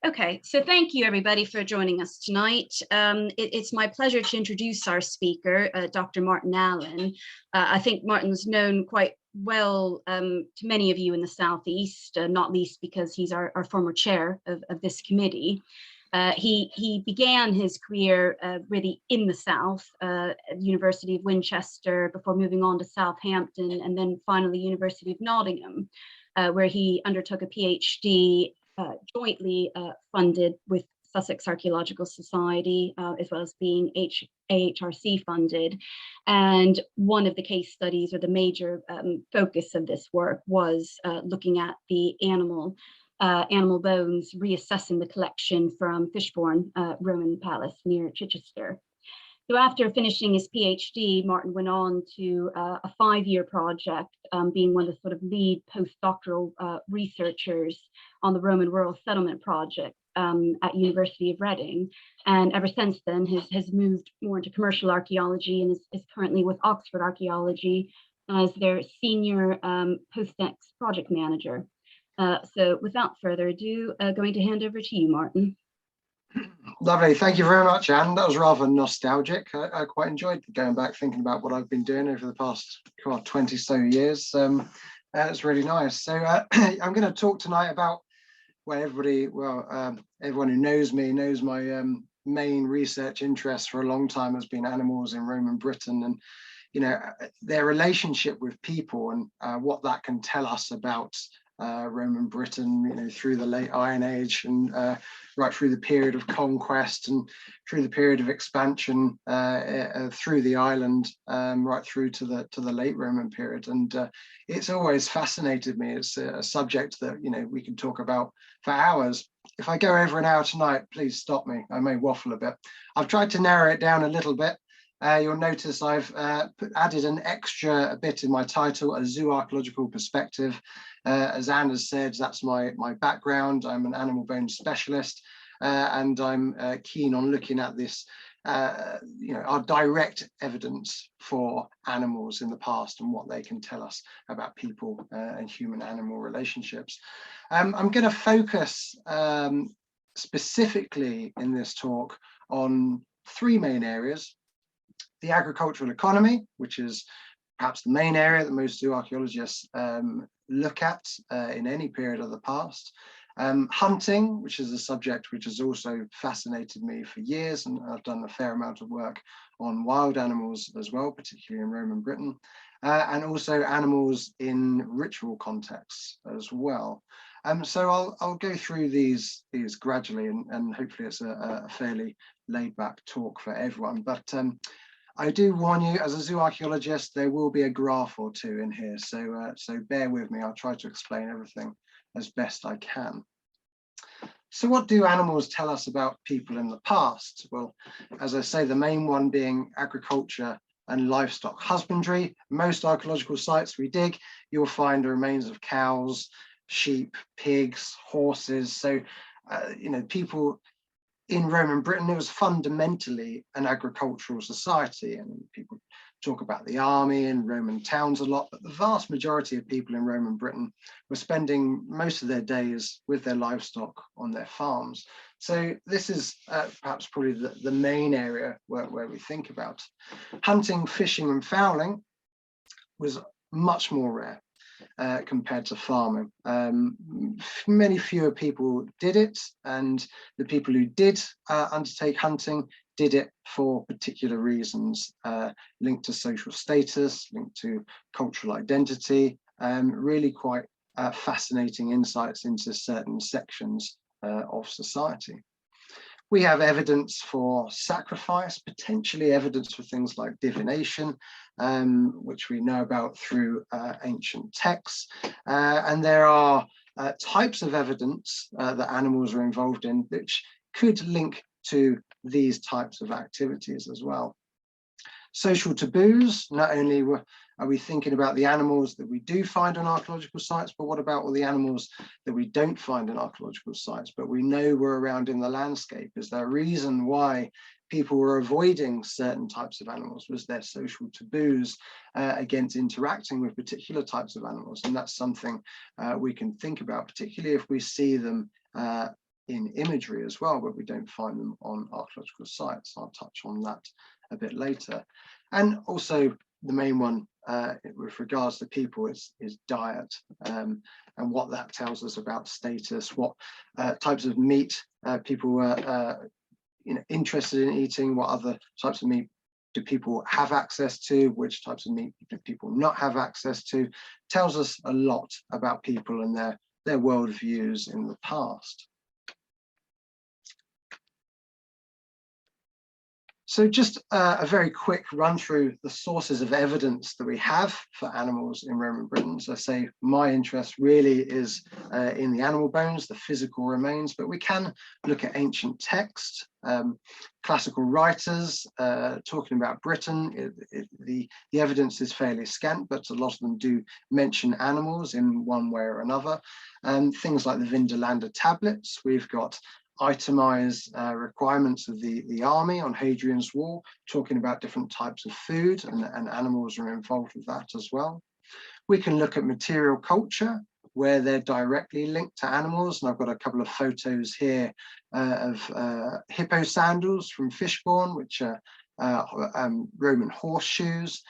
Okay, so thank you everybody for joining us tonight. It's my pleasure to introduce our speaker, Dr. Martyn Allen. I think Martyn's known quite well to many of you in the Southeast, not least because he's our former chair of this committee. He began his career really in the South, at the University of Winchester, before moving on to Southampton, and then finally University of Nottingham, where he undertook a PhD jointly funded with Sussex Archaeological Society, as well as being AHRC funded. And one of the case studies, or the major focus of this work, was looking at the animal bones, reassessing the collection from Fishbourne Roman Palace near Chichester. So after finishing his PhD, Martyn went on to a 5-year project, being one of the sort of lead postdoctoral researchers on the Roman Rural Settlement Project at University of Reading. And ever since then has moved more into commercial archaeology and is currently with Oxford Archaeology as their senior Post-Ex Project Manager. So without further ado, going to hand over to you, Martyn. Lovely, thank you very much, Anne. That was rather nostalgic. I quite enjoyed going back thinking about what I've been doing over the past 20 so years. It's really nice. So I'm going to talk tonight about everyone who knows me knows my main research interest for a long time has been animals in Roman Britain, and their relationship with people and what that can tell us about Roman Britain, through the late Iron Age and right through the period of conquest and through the period of expansion through the island, right through to the late Roman period. And it's always fascinated me. It's a subject that we can talk about for hours. If I go over an hour tonight, please stop me. I may waffle a bit. I've tried to narrow it down a little bit. You'll notice I've added an extra bit in my title, a zooarchaeological perspective. As Anne has said, that's my background. I'm an animal bone specialist, and I'm keen on looking at this, our direct evidence for animals in the past and what they can tell us about people and human-animal relationships. I'm going to focus specifically in this talk on 3 main areas. The agricultural economy, which is perhaps the main area that most zooarchaeologists look at in any period of the past. Hunting, which is a subject which has also fascinated me for years, and I've done a fair amount of work on wild animals as well, particularly in Roman Britain, and also animals in ritual contexts as well. So I'll go through these gradually, and hopefully it's a fairly laid-back talk for everyone. But I do warn you, as a zooarchaeologist, there will be a graph or two in here, so bear with me. I'll try to explain everything as best I can. So what do animals tell us about people in the past? Well, as I say, the main one being agriculture and livestock husbandry. Most archaeological sites we dig, you'll find the remains of cows, sheep, pigs, horses. So, people in Roman Britain, it was fundamentally an agricultural society, and people talk about the army and Roman towns a lot, but the vast majority of people in Roman Britain were spending most of their days with their livestock on their farms. So this is perhaps probably the main area where we think about. Hunting, fishing and fowling was much more rare compared to farming. Many fewer people did it, and the people who did undertake hunting did it for particular reasons, linked to social status, linked to cultural identity, really quite fascinating insights into certain sections of society. We have evidence for sacrifice, potentially evidence for things like divination, which we know about through ancient texts. And there are types of evidence that animals are involved in which could link to these types of activities as well. Social taboos, not only are we thinking about the animals that we do find on archaeological sites, but what about all the animals that we don't find in archaeological sites, but we know were around in the landscape? Is there a reason why people were avoiding certain types of animals? Was there social taboos against interacting with particular types of animals? And that's something we can think about, particularly if we see them in imagery as well, but we don't find them on archaeological sites. I'll touch on that a bit later. And also the main one with regards to people is diet, and what that tells us about status, what types of meat people were interested in eating, what other types of meat do people have access to, which types of meat do people not have access to, tells us a lot about people and their worldviews in the past. So just a very quick run through the sources of evidence that we have for animals in Roman Britain. So I say my interest really is in the animal bones, the physical remains, but we can look at ancient texts, classical writers talking about Britain. The evidence is fairly scant, but a lot of them do mention animals in one way or another. Things like the Vindolanda tablets, we've got itemized requirements of the army on Hadrian's Wall, talking about different types of food, and animals are involved with that as well. We can look at material culture, where they're directly linked to animals, and I've got a couple of photos here of hippo sandals from Fishbourne, which are Roman horseshoes.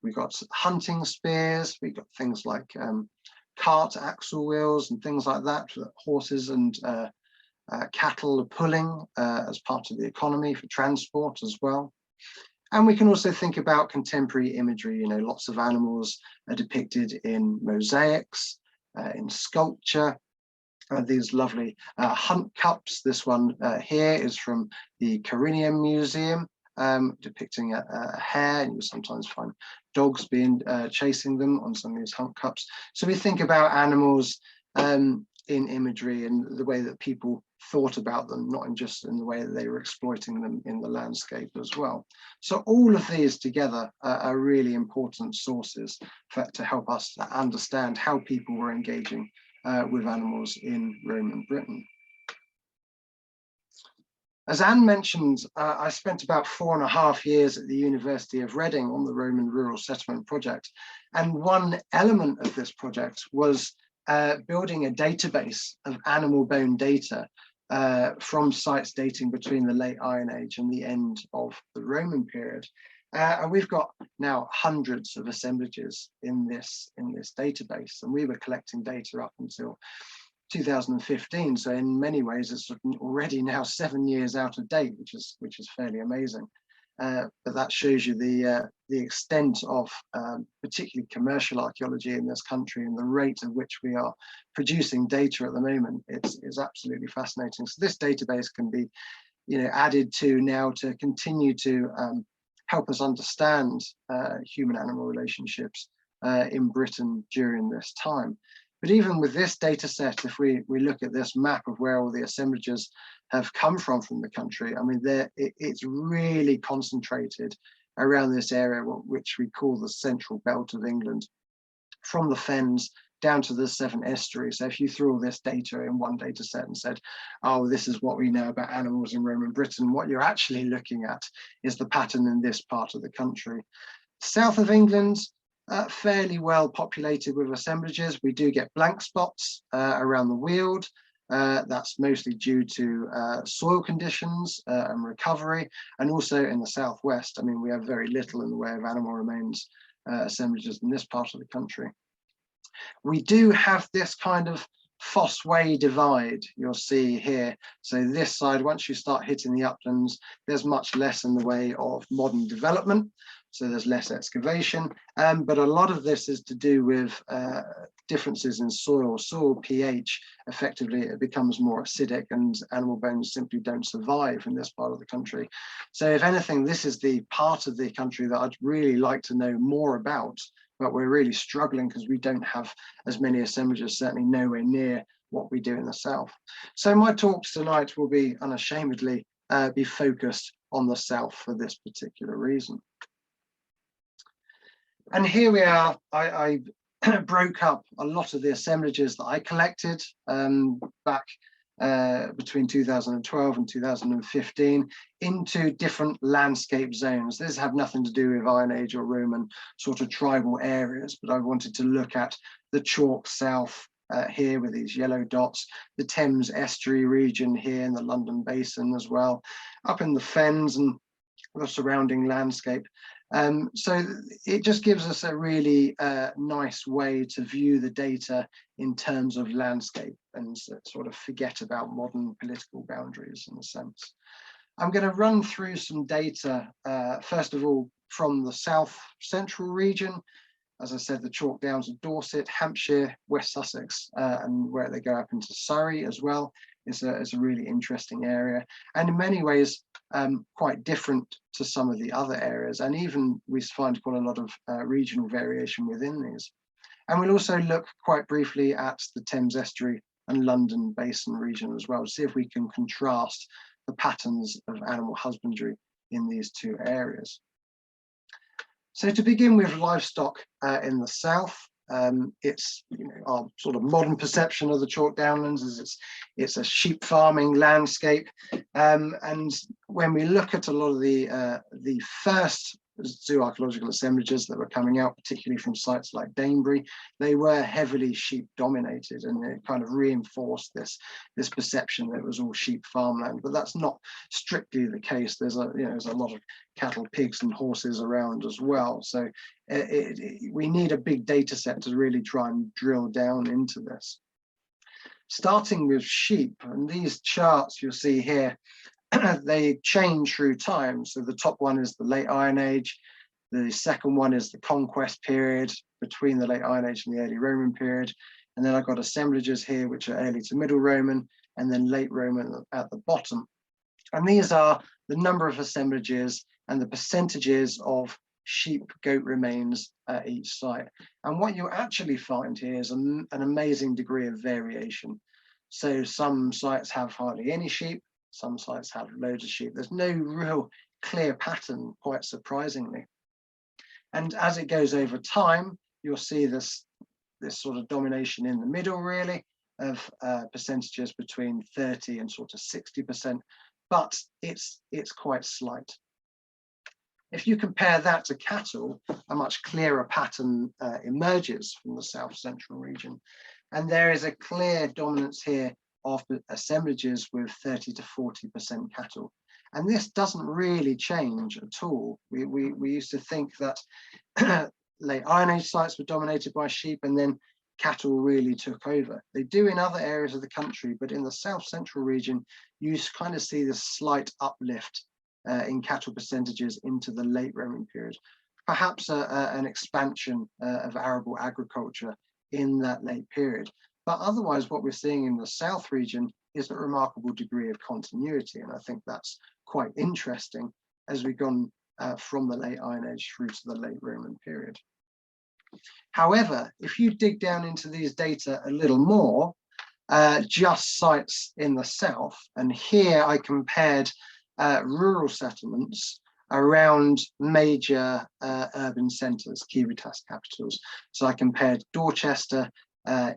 We've got hunting spears, we've got things like cart axle wheels and things like that, that horses and cattle are pulling as part of the economy for transport as well. And we can also think about contemporary imagery. Lots of animals are depicted in mosaics, in sculpture. These lovely hunt cups. This one here is from the Carinium Museum, depicting a hare, and you sometimes find dogs chasing them on some of these hunt cups. So we think about animals in imagery and the way that people thought about them, not just in the way that they were exploiting them in the landscape as well. So all of these together are really important sources to help us to understand how people were engaging with animals in Roman Britain. As Anne mentioned, I spent about 4.5 years at the University of Reading on the Roman Rural Settlement Project. And one element of this project was building a database of animal bone data from sites dating between the late Iron Age and the end of the Roman period. And we've got now hundreds of assemblages in this database, and we were collecting data up until 2015. So in many ways, it's already now 7 years out of date, which is fairly amazing. But that shows you the extent of particularly commercial archaeology in this country, and the rate at which we are producing data at the moment. It's absolutely fascinating. So this database can be added to now to continue to help us understand human-animal relationships in Britain during this time. But even with this data set, if we look at this map of where all the assemblages have come from the country, I mean, it's really concentrated around this area, which we call the central belt of England, from the Fens down to the Severn Estuary. So if you threw all this data in one data set and said, oh, this is what we know about animals in Roman Britain, what you're actually looking at is the pattern in this part of the country. South of England, fairly well populated with assemblages. We do get blank spots around the Weald. That's mostly due to soil conditions and recovery. And also in the southwest, I mean, we have very little in the way of animal remains assemblages in this part of the country. We do have this kind of Fosse Way divide you'll see here. So this side, once you start hitting the uplands, there's much less in the way of modern development. So there's less excavation, but a lot of this is to do with differences in soil pH. Effectively, it becomes more acidic, and animal bones simply don't survive in this part of the country. So if anything, this is the part of the country that I'd really like to know more about, but we're really struggling because we don't have as many assemblages, certainly nowhere near what we do in the south. So my talks tonight will be unashamedly be focused on the south for this particular reason. And here we are. I broke up a lot of the assemblages that I collected back between 2012 and 2015 into different landscape zones. These have nothing to do with Iron Age or Roman sort of tribal areas, but I wanted to look at the chalk south, here with these yellow dots, the Thames estuary region here in the London Basin as well, up in the fens and the surrounding landscape. So it just gives us a really nice way to view the data in terms of landscape and sort of forget about modern political boundaries in a sense. I'm going to run through some data, first of all, from the South Central region. As I said, the chalk downs of Dorset, Hampshire, West Sussex, and where they go up into Surrey as well is a really interesting area. And in many ways, quite different to some of the other areas. And even we find quite a lot of regional variation within these. And we'll also look quite briefly at the Thames Estuary and London Basin region as well, to see if we can contrast the patterns of animal husbandry in these two areas. So to begin with livestock in the south, it's our sort of modern perception of the chalk downlands is it's a sheep farming landscape, and when we look at a lot of the first zooarchaeological assemblages that were coming out, particularly from sites like Danebury, they were heavily sheep dominated, and it kind of reinforced this perception that it was all sheep farmland. But that's not strictly the case. There's a lot of cattle, pigs, and horses around as well. So we need a big data set to really try and drill down into this. Starting with sheep, and these charts you'll see here, they change through time. So the top one is the late Iron Age. The second one is the conquest period between the late Iron Age and the early Roman period. And then I've got assemblages here, which are early to middle Roman, and then late Roman at the bottom. And these are the number of assemblages and the percentages of sheep goat remains at each site. And what you actually find here is an amazing degree of variation. So some sites have hardly any sheep, some sites have loads of sheep. There's no real clear pattern, quite surprisingly. And as it goes over time, you'll see this sort of domination in the middle, really, of percentages between 30 and sort of 60%, but it's quite slight. If you compare that to cattle, a much clearer pattern emerges from the South Central region. And there is a clear dominance here of assemblages with 30 to 40% cattle. And this doesn't really change at all. We used to think that late Iron Age sites were dominated by sheep and then cattle really took over. They do in other areas of the country, but in the South Central region, you kind of see this slight uplift in cattle percentages into the late Roman period. Perhaps an expansion of arable agriculture in that late period. But otherwise, what we're seeing in the South region is a remarkable degree of continuity. And I think that's quite interesting as we've gone from the late Iron Age through to the late Roman period. However, if you dig down into these data a little more, just sites in the South, and here I compared rural settlements around major urban centres, civitas capitals. So I compared Dorchester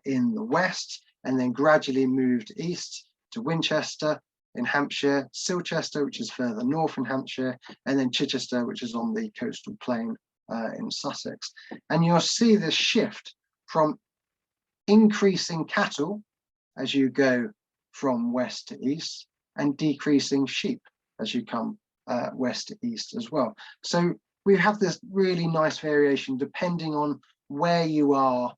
in the west, and then gradually moved east to Winchester in Hampshire, Silchester, which is further north in Hampshire, and then Chichester, which is on the coastal plain in Sussex. And you'll see this shift from increasing cattle as you go from west to east, and decreasing sheep as you come west to east as well. So we have this really nice variation depending on where you are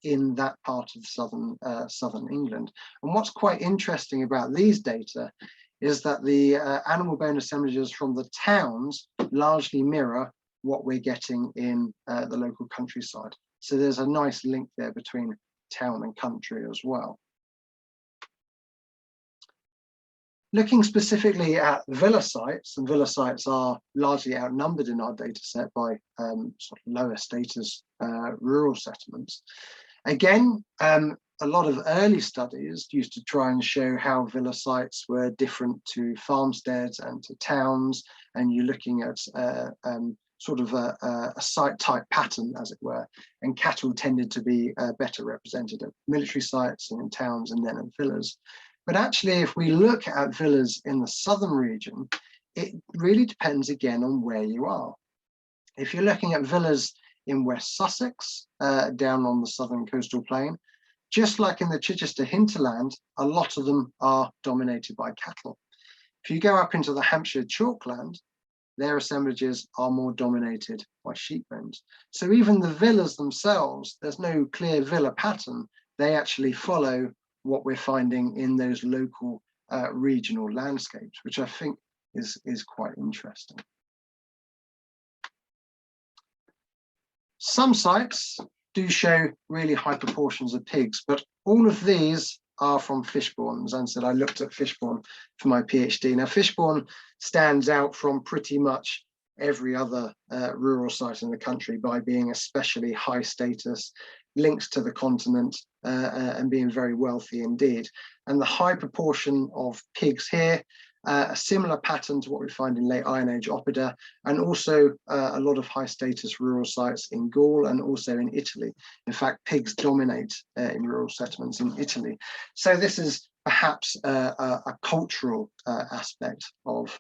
in that part of southern England. And what's quite interesting about these data is that the animal bone assemblages from the towns largely mirror what we're getting in the local countryside. So there's a nice link there between town and country as well. Looking specifically at villa sites, and villa sites are largely outnumbered in our data set by sort of lower status rural settlements. Again, a lot of early studies used to try and show how villa sites were different to farmsteads and to towns, and you're looking at sort of a site type pattern, as it were, and cattle tended to be better represented at military sites and in towns and then at villas. But actually, if we look at villas in the southern region, it really depends again on where you are. If you're looking at villas in West Sussex, down on the southern coastal plain, Just like in the Chichester hinterland, a lot of them are dominated by cattle. If you go up into the Hampshire chalkland, their assemblages are more dominated by sheep bones. So even the villas themselves, there's no clear villa pattern. They actually follow what we're finding in those local regional landscapes, which I think is quite interesting. Some sites do show really high proportions of pigs, but all of these are from Fishbourne. As I said, I looked at Fishbourne for my PhD. Now, Fishbourne stands out from pretty much every other rural site in the country by being especially high status, linked to the continent, and being very wealthy indeed. And the high proportion of pigs here, a similar pattern to what we find in late Iron Age Oppida, and also a lot of high status rural sites in Gaul and also in Italy. In fact, pigs dominate in rural settlements in Italy. So this is perhaps a cultural aspect of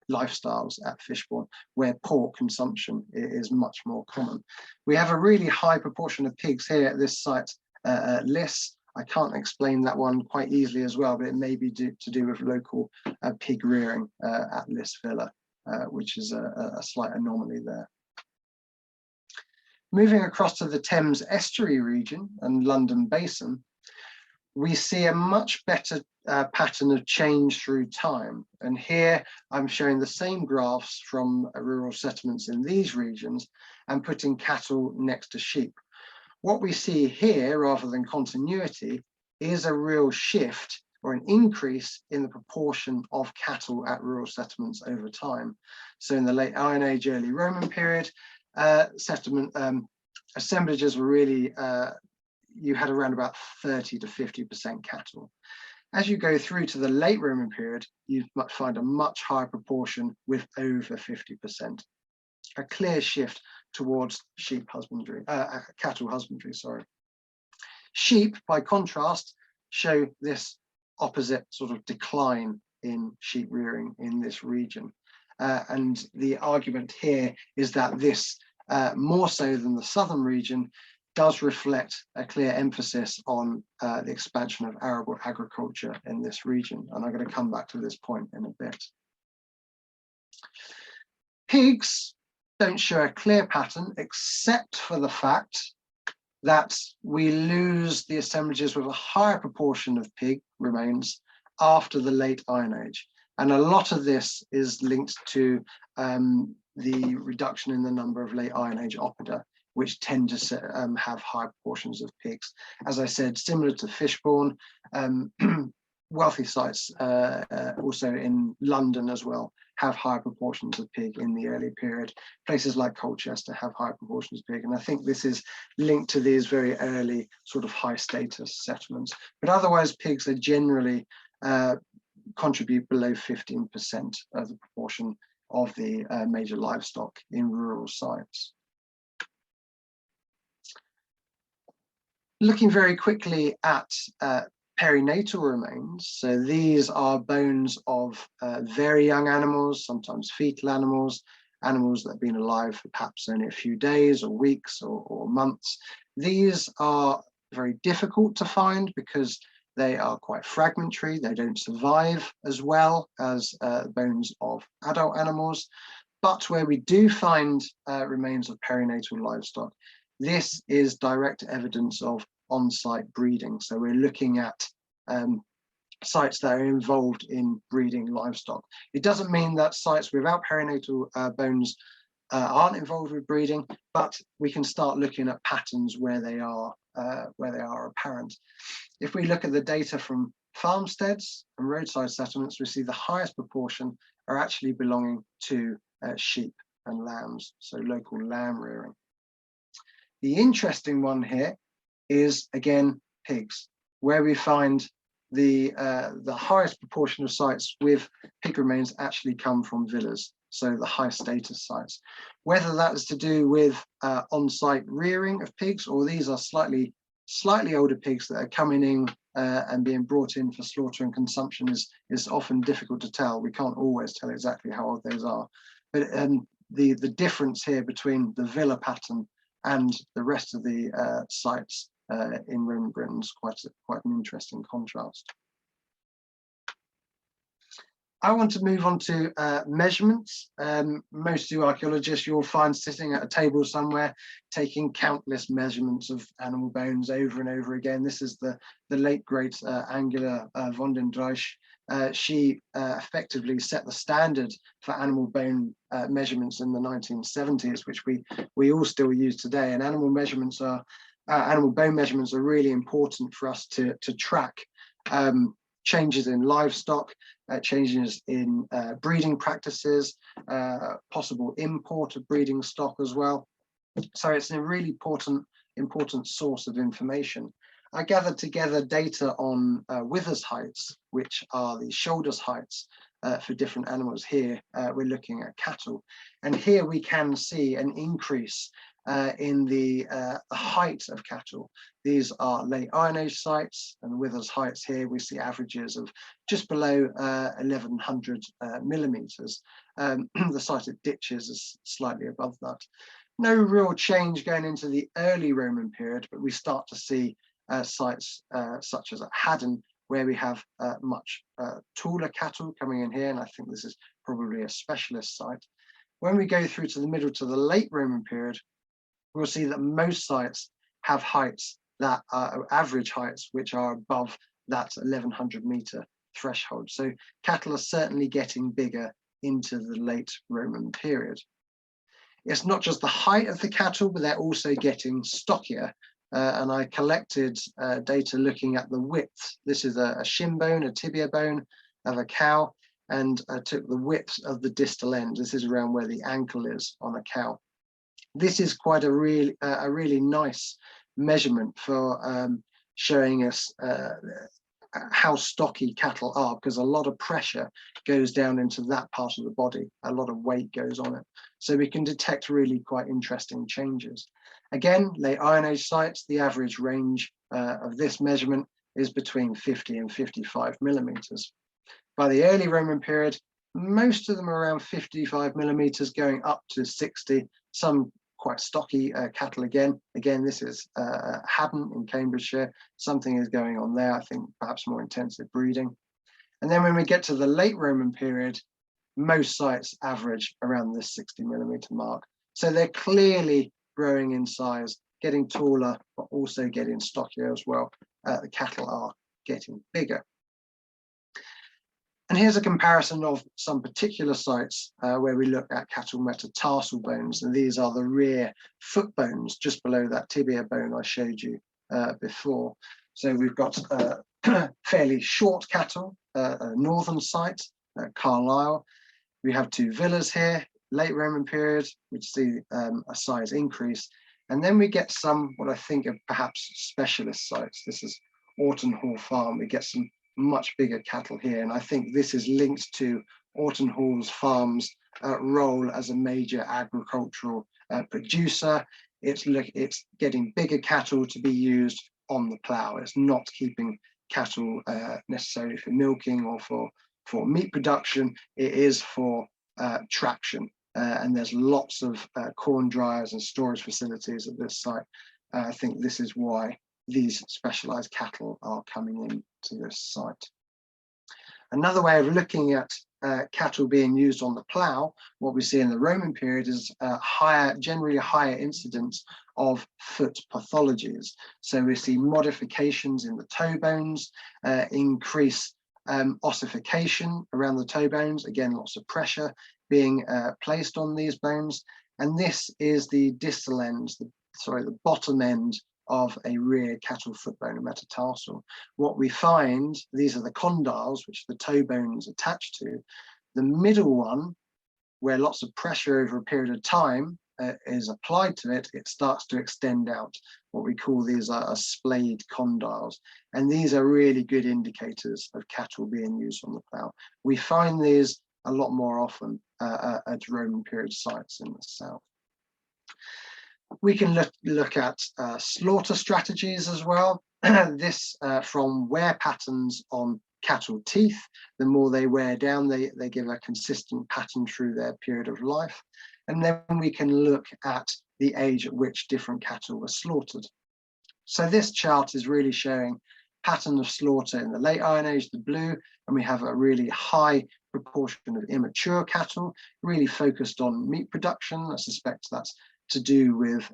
lifestyles at Fishbourne, where pork consumption is much more common. We have a really high proportion of pigs here at this site at Liss. I can't explain that one quite easily as well, but it may be to do with local pig rearing at Liss Villa, which is a slight anomaly there. Moving across to the Thames Estuary region and London Basin, we see a much better pattern of change through time. And here I'm showing the same graphs from rural settlements in these regions and putting cattle next to sheep. What we see here, rather than continuity, is a real shift or an increase in the proportion of cattle at rural settlements over time. So in the late Iron Age, early Roman period, settlement assemblages were really, you had around about 30 to 50% cattle. As you go through to the late Roman period, you might find a much higher proportion with over 50%. A clear shift towards sheep husbandry, cattle husbandry, sorry. Sheep, by contrast, show this opposite sort of decline in sheep rearing in this region. And the argument here is that this, more so than the southern region, does reflect a clear emphasis on the expansion of arable agriculture in this region. And I'm going to come back to this point in a bit. Pigs don't show a clear pattern, except for the fact that we lose the assemblages with a higher proportion of pig remains after the late Iron Age. And a lot of this is linked to the reduction in the number of late Iron Age Oppida, which tend to have high proportions of pigs. As I said, similar to Fishbourne, wealthy sites also in London as well have higher proportions of pig in the early period. Places like Colchester have higher proportions of pig, and I think this is linked to these very early sort of high status settlements. But otherwise, pigs are generally contribute below 15% of the proportion of the major livestock in rural sites. Looking very quickly at perinatal remains. So these are bones of very young animals, sometimes fetal animals, animals that have been alive for perhaps only a few days or weeks or months. These are very difficult to find because they are quite fragmentary. They don't survive as well as bones of adult animals. But where we do find remains of perinatal livestock, this is direct evidence of on-site breeding. So we're looking at sites that are involved in breeding livestock. It doesn't mean that sites without perinatal bones aren't involved with breeding, but we can start looking at patterns where they are apparent. If we look at the data from farmsteads and roadside settlements, we see the highest proportion are actually belonging to sheep and lambs, so local lamb rearing. The interesting one here is, again, pigs, where we find the highest proportion of sites with pig remains actually come from villas, so the high status sites. Whether that is to do with on-site rearing of pigs, or these are slightly older pigs that are coming in and being brought in for slaughter and consumption is often difficult to tell. We can't always tell exactly how old those are. But the difference here between the villa pattern and the rest of the sites in Roman Britain. Quite an interesting contrast. I want to move on to measurements. Most zooarchaeologists you'll find sitting at a table somewhere taking countless measurements of animal bones over and over again. This is the late great Angela von den Drijch. She effectively set the standard for animal bone measurements in the 1970s, which we all still use today. And animal bone measurements are really important for us to track changes in livestock, changes in breeding practices, possible import of breeding stock as well. So it's a really important source of information. I gathered together data on withers heights, which are the shoulders heights for different animals. Here we're looking at cattle, and here we can see an increase in the height of cattle. These are late Iron Age sites, and the withers heights here we see averages of just below 1100 millimeters. The site at Ditches is slightly above that. No real change going into the early Roman period, but we start to see sites such as at Haddon, where we have much taller cattle coming in here, and I think this is probably a specialist site. When we go through to the middle to the late Roman period, we'll see that most sites have heights that are average heights, which are above that 1100 meter threshold. So cattle are certainly getting bigger into the late Roman period. It's not just the height of the cattle, but they're also getting stockier. And I collected data looking at the width. This is a shin bone, a tibia bone of a cow, and I took the width of the distal end. This is around where the ankle is on a cow. This is quite a really nice measurement for showing us how stocky cattle are, because a lot of pressure goes down into that part of the body. A lot of weight goes on it. So we can detect really quite interesting changes. Again, late Iron Age sites, the average range of this measurement is between 50 and 55 millimeters. By the early Roman period, most of them are around 55 millimeters, going up to 60, some quite stocky cattle again. Again, this is Haddon in Cambridgeshire. Something is going on there, I think perhaps more intensive breeding. And then when we get to the late Roman period, most sites average around this 60 millimeter mark. So they're clearly growing in size, getting taller, but also getting stockier as well. The cattle are getting bigger. And here's a comparison of some particular sites where we look at cattle metatarsal bones, and these are the rear foot bones just below that tibia bone I showed you before. So we've got fairly short cattle, a northern site, Carlisle. We have two villas here, late Roman period, which see a size increase. And then we get some, what I think are perhaps specialist sites. This is Orton Hall Farm. We get some much bigger cattle here, and I think this is linked to Orton Hall's farm's role as a major agricultural producer. It's getting bigger cattle to be used on the plough. It's not keeping cattle necessarily for milking or for meat production. It is for traction, and there's lots of corn dryers and storage facilities at this site. I think this is why these specialized cattle are coming in to this site. Another way of looking at cattle being used on the plough, what we see in the Roman period is generally a higher incidence of foot pathologies. So we see modifications in the toe bones, increased ossification around the toe bones, again lots of pressure being placed on these bones, and this is the distal end, the bottom end of a rear cattle foot bone, a metatarsal. What we find, these are the condyles, which the toe bone is attached to. The middle one, where lots of pressure over a period of time is applied to it, it starts to extend out. What we call these are splayed condyles. And these are really good indicators of cattle being used on the plough. We find these a lot more often at Roman period sites in the south. We can look at slaughter strategies as well. This from wear patterns on cattle teeth. The more they wear down, they give a consistent pattern through their period of life. And then we can look at the age at which different cattle were slaughtered. So this chart is really showing pattern of slaughter in the late Iron Age, the blue, and we have a really high proportion of immature cattle, really focused on meat production. I suspect that's to do with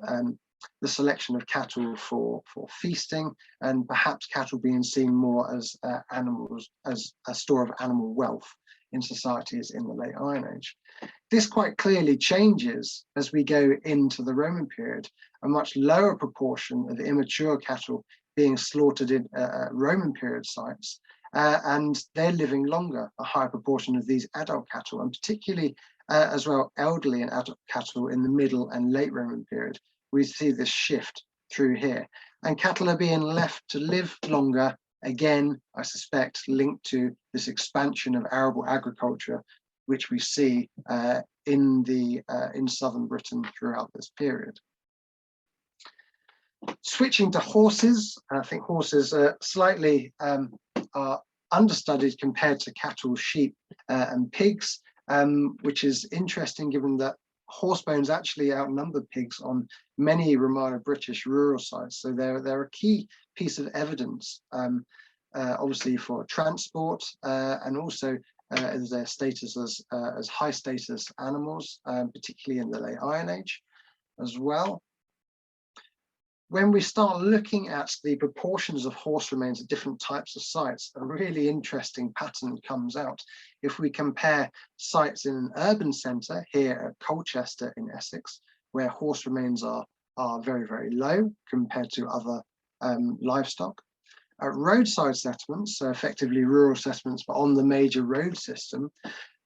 the selection of cattle for feasting, and perhaps cattle being seen more as animals, as a store of animal wealth in societies in the late Iron Age. This quite clearly changes as we go into the Roman period, a much lower proportion of immature cattle being slaughtered in Roman period sites, and they're living longer, a higher proportion of these adult cattle, and particularly as well elderly and adult cattle in the middle and late Roman period. We see this shift through here, and cattle are being left to live longer, again, I suspect linked to this expansion of arable agriculture, which we see in southern Britain throughout this period. Switching to horses, I think horses are slightly are understudied compared to cattle, sheep, and pigs, which is interesting given that horse bones actually outnumber pigs on many remote British rural sites. So they're a key piece of evidence, obviously for transport, and also as their status as high status animals, particularly in the late Iron Age as well. When we start looking at the proportions of horse remains at different types of sites, a really interesting pattern comes out. If we compare sites in an urban centre, here at Colchester in Essex, where horse remains are very, very low compared to other livestock. At roadside settlements, so effectively rural settlements, but on the major road system,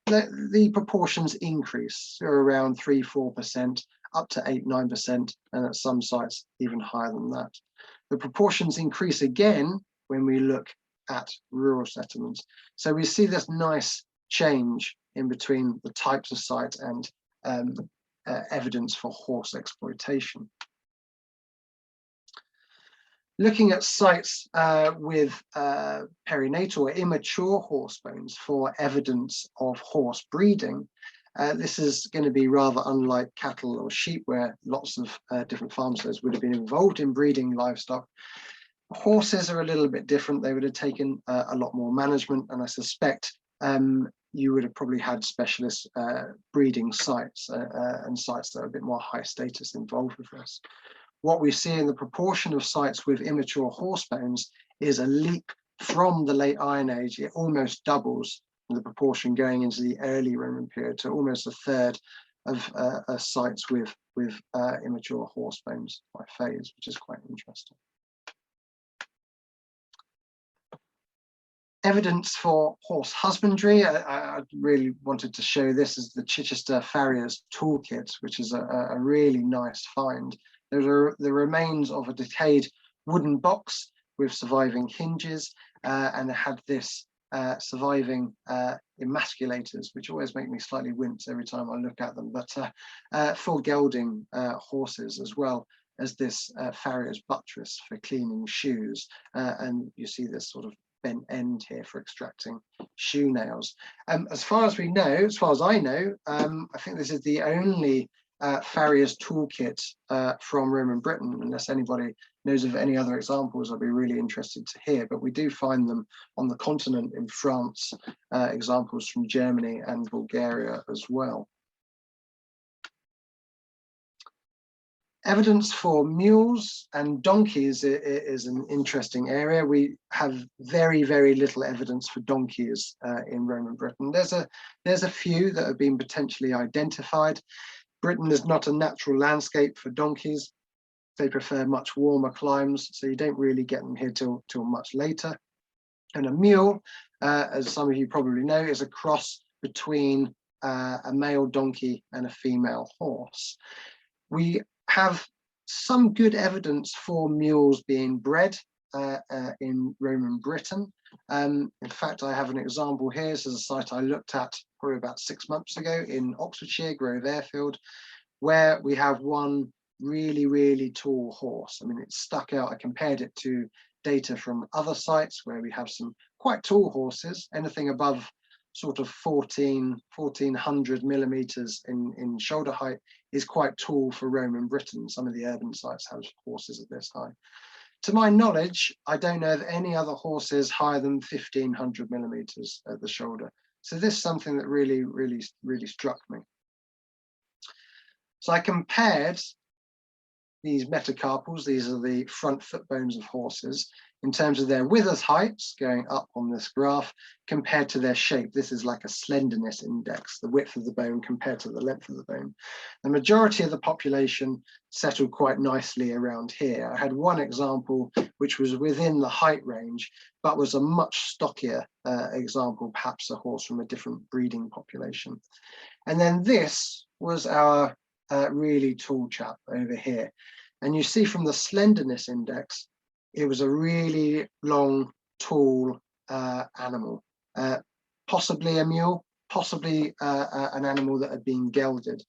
the proportions increase, so around 3–4%, up to 8–9%, and at some sites even higher than that. The proportions increase again when we look at rural settlements. So we see this nice change in between the types of sites and evidence for horse exploitation. Looking at sites with perinatal or immature horse bones for evidence of horse breeding, this is going to be rather unlike cattle or sheep, where lots of different farmsteads would have been involved in breeding livestock. Horses are a little bit different. They would have taken a lot more management, and I suspect you would have probably had specialist breeding sites and sites that are a bit more high status involved with this. What we see in the proportion of sites with immature horse bones is a leap from the late Iron Age. It almost doubles the proportion going into the early Roman period to almost a third of sites with immature horse bones by phase, which is quite interesting. Evidence for horse husbandry. I really wanted to show this as the Chichester Farrier's Toolkit, which is a really nice find. There are the remains of a decayed wooden box with surviving hinges, and it had this surviving emasculators, which always make me slightly wince every time I look at them, but for gelding horses, as well as this farrier's buttress for cleaning shoes, and you see this sort of bent end here for extracting shoe nails. As far as we know, as far as I know, I think this is the only farrier's toolkit from Roman Britain. Unless anybody knows of any other examples, I'd be really interested to hear, but we do find them on the continent in France, examples from Germany and Bulgaria as well. Evidence for mules and donkeys is an interesting area. We have very, very little evidence for donkeys in Roman Britain. There's a few that have been potentially identified. Britain is not a natural landscape for donkeys. They prefer much warmer climes, so you don't really get them here till much later. And a mule, as some of you probably know, is a cross between a male donkey and a female horse. We have some good evidence for mules being bred in Roman Britain. In fact, I have an example here. This is a site I looked at probably about 6 months ago in Oxfordshire, Grove Airfield, where we have one really, really tall horse. I mean, it stuck out. I compared it to data from other sites where we have some quite tall horses, anything above sort of 1400 millimeters in shoulder height is quite tall for Roman Britain. Some of the urban sites have horses at this high. To my knowledge, I don't know of any other horses higher than 1500 millimeters at the shoulder. So this is something that really, really, really struck me. So I compared these metacarpals, these are the front foot bones of horses, in terms of their withers heights going up on this graph compared to their shape. This is like a slenderness index, the width of the bone compared to the length of the bone. The majority of the population settled quite nicely around here. I had one example which was within the height range, but was a much stockier example, perhaps a horse from a different breeding population. And then this was our really tall chap over here. And you see from the slenderness index, it was a really long, tall animal, possibly a mule, possibly an animal that had been gelded.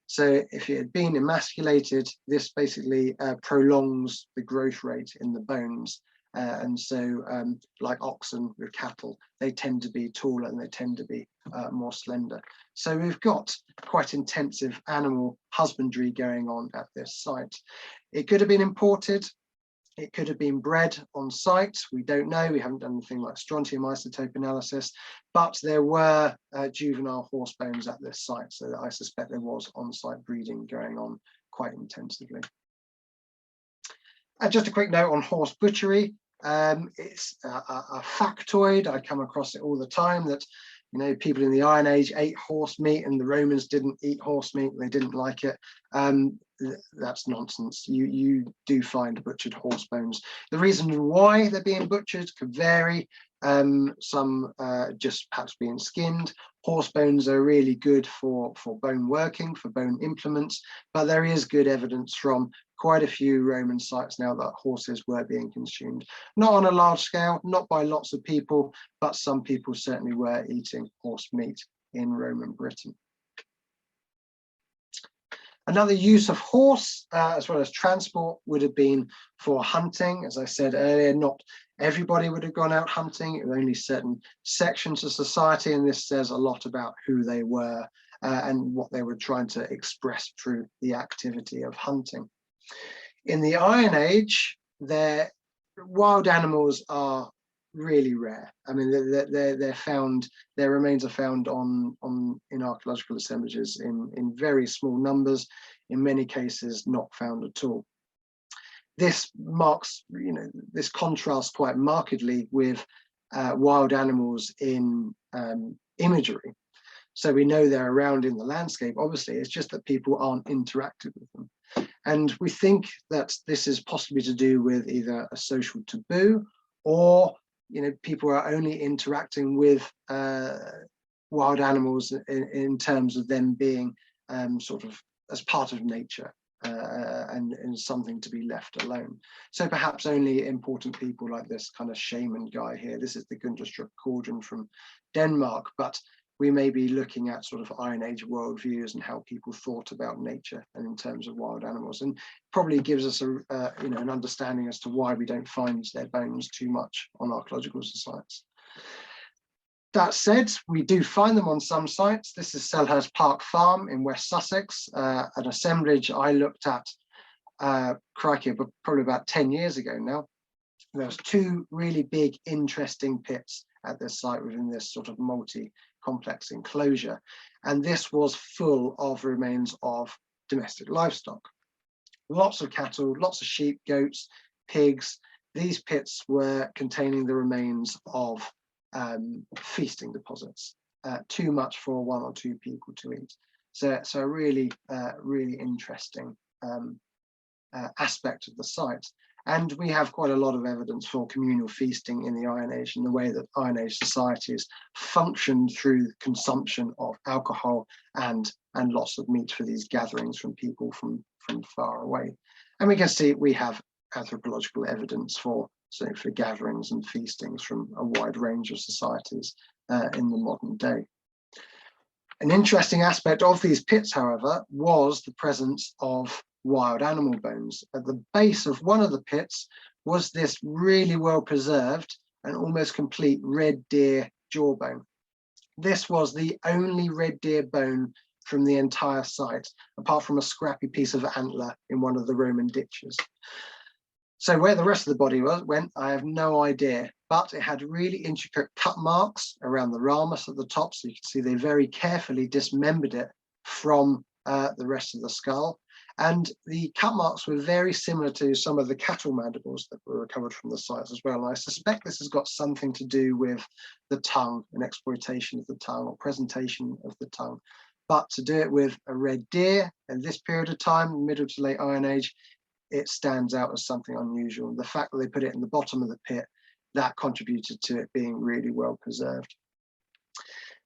So if it had been emasculated, this basically prolongs the growth rate in the bones. And so like oxen with cattle, they tend to be taller and they tend to be more slender. So we've got quite intensive animal husbandry going on at this site. It could have been imported. It could have been bred on site. We don't know. We haven't done anything like strontium isotope analysis, but there were juvenile horse bones at this site. So I suspect there was on-site breeding going on quite intensively. Just a quick note on horse butchery. It's a factoid. I come across it all the time that, you know, people in the Iron Age ate horse meat and the Romans didn't eat horse meat. They didn't like it. That's nonsense. You do find butchered horse bones. The reason why they're being butchered could vary. Some just perhaps being skinned. Horse bones are really good for bone working, for bone implements, but there is good evidence from quite a few Roman sites now that horses were being consumed. Not on a large scale, not by lots of people, but some people certainly were eating horse meat in Roman Britain. Another use of horse, as well as transport, would have been for hunting. As I said earlier, not everybody would have gone out hunting. It was only certain sections of society, and this says a lot about who they were and what they were trying to express through the activity of hunting. In the Iron Age, their wild animals are really rare. I mean, they're found, their remains are found in archaeological assemblages in very small numbers, in many cases not found at all. This marks, you know, this contrasts quite markedly with wild animals in imagery. So we know they're around in the landscape, obviously, it's just that people aren't interacting with them. And we think that this is possibly to do with either a social taboo, or, you know, people are only interacting with wild animals in terms of them being sort of as part of nature and something to be left alone. So perhaps only important people like this kind of shaman guy here. This is the Gunderstrup cauldron from Denmark, but we may be looking at sort of Iron Age worldviews and how people thought about nature and in terms of wild animals, and probably gives us a you know, an understanding as to why we don't find their bones too much on archaeological sites. That said, we do find them on some sites. This is Selhurst Park Farm in West Sussex, an assemblage I looked at, crikey, but probably about 10 years ago now. There's two really big, interesting pits at this site within this sort of multi-complex enclosure. And this was full of remains of domestic livestock. Lots of cattle, lots of sheep, goats, pigs. These pits were containing the remains of feasting deposits, too much for one or two people to eat. So a really, really interesting aspect of the site. And we have quite a lot of evidence for communal feasting in the Iron Age and the way that Iron Age societies functioned through consumption of alcohol and lots of meat for these gatherings from people from far away. And we can see we have anthropological evidence for gatherings and feastings from a wide range of societies in the modern day. An interesting aspect of these pits, however, was the presence of wild animal bones. At the base of one of the pits was this really well preserved and almost complete red deer jawbone. This was the only red deer bone from the entire site, apart from a scrappy piece of antler in one of the Roman ditches. So where the rest of the body went, I have no idea, but it had really intricate cut marks around the ramus at the top. So you can see they very carefully dismembered it from the rest of the skull. And the cut marks were very similar to some of the cattle mandibles that were recovered from the sites as well. And I suspect this has got something to do with the tongue and exploitation of the tongue or presentation of the tongue. But to do it with a red deer in this period of time, middle to late Iron Age, it stands out as something unusual. And the fact that they put it in the bottom of the pit, that contributed to it being really well preserved.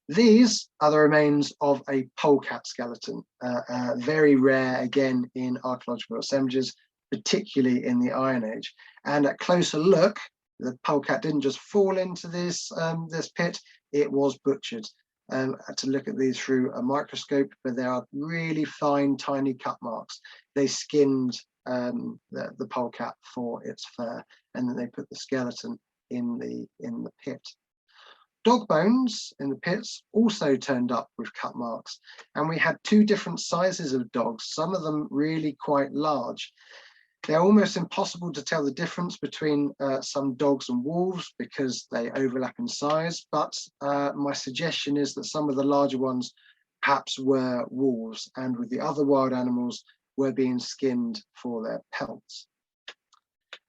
These are the remains of a polecat skeleton, very rare again in archaeological assemblages, particularly in the Iron Age. And at closer look, the polecat didn't just fall into this, this pit, it was butchered. To look at these through a microscope, but there are really fine, tiny cut marks. They skinned the polecat for its fur, and then they put the skeleton in the pit. Dog bones in the pits also turned up with cut marks, and we had two different sizes of dogs, some of them really quite large. They're almost impossible to tell the difference between some dogs and wolves because they overlap in size, but my suggestion is that some of the larger ones perhaps were wolves, and with the other wild animals were being skinned for their pelts.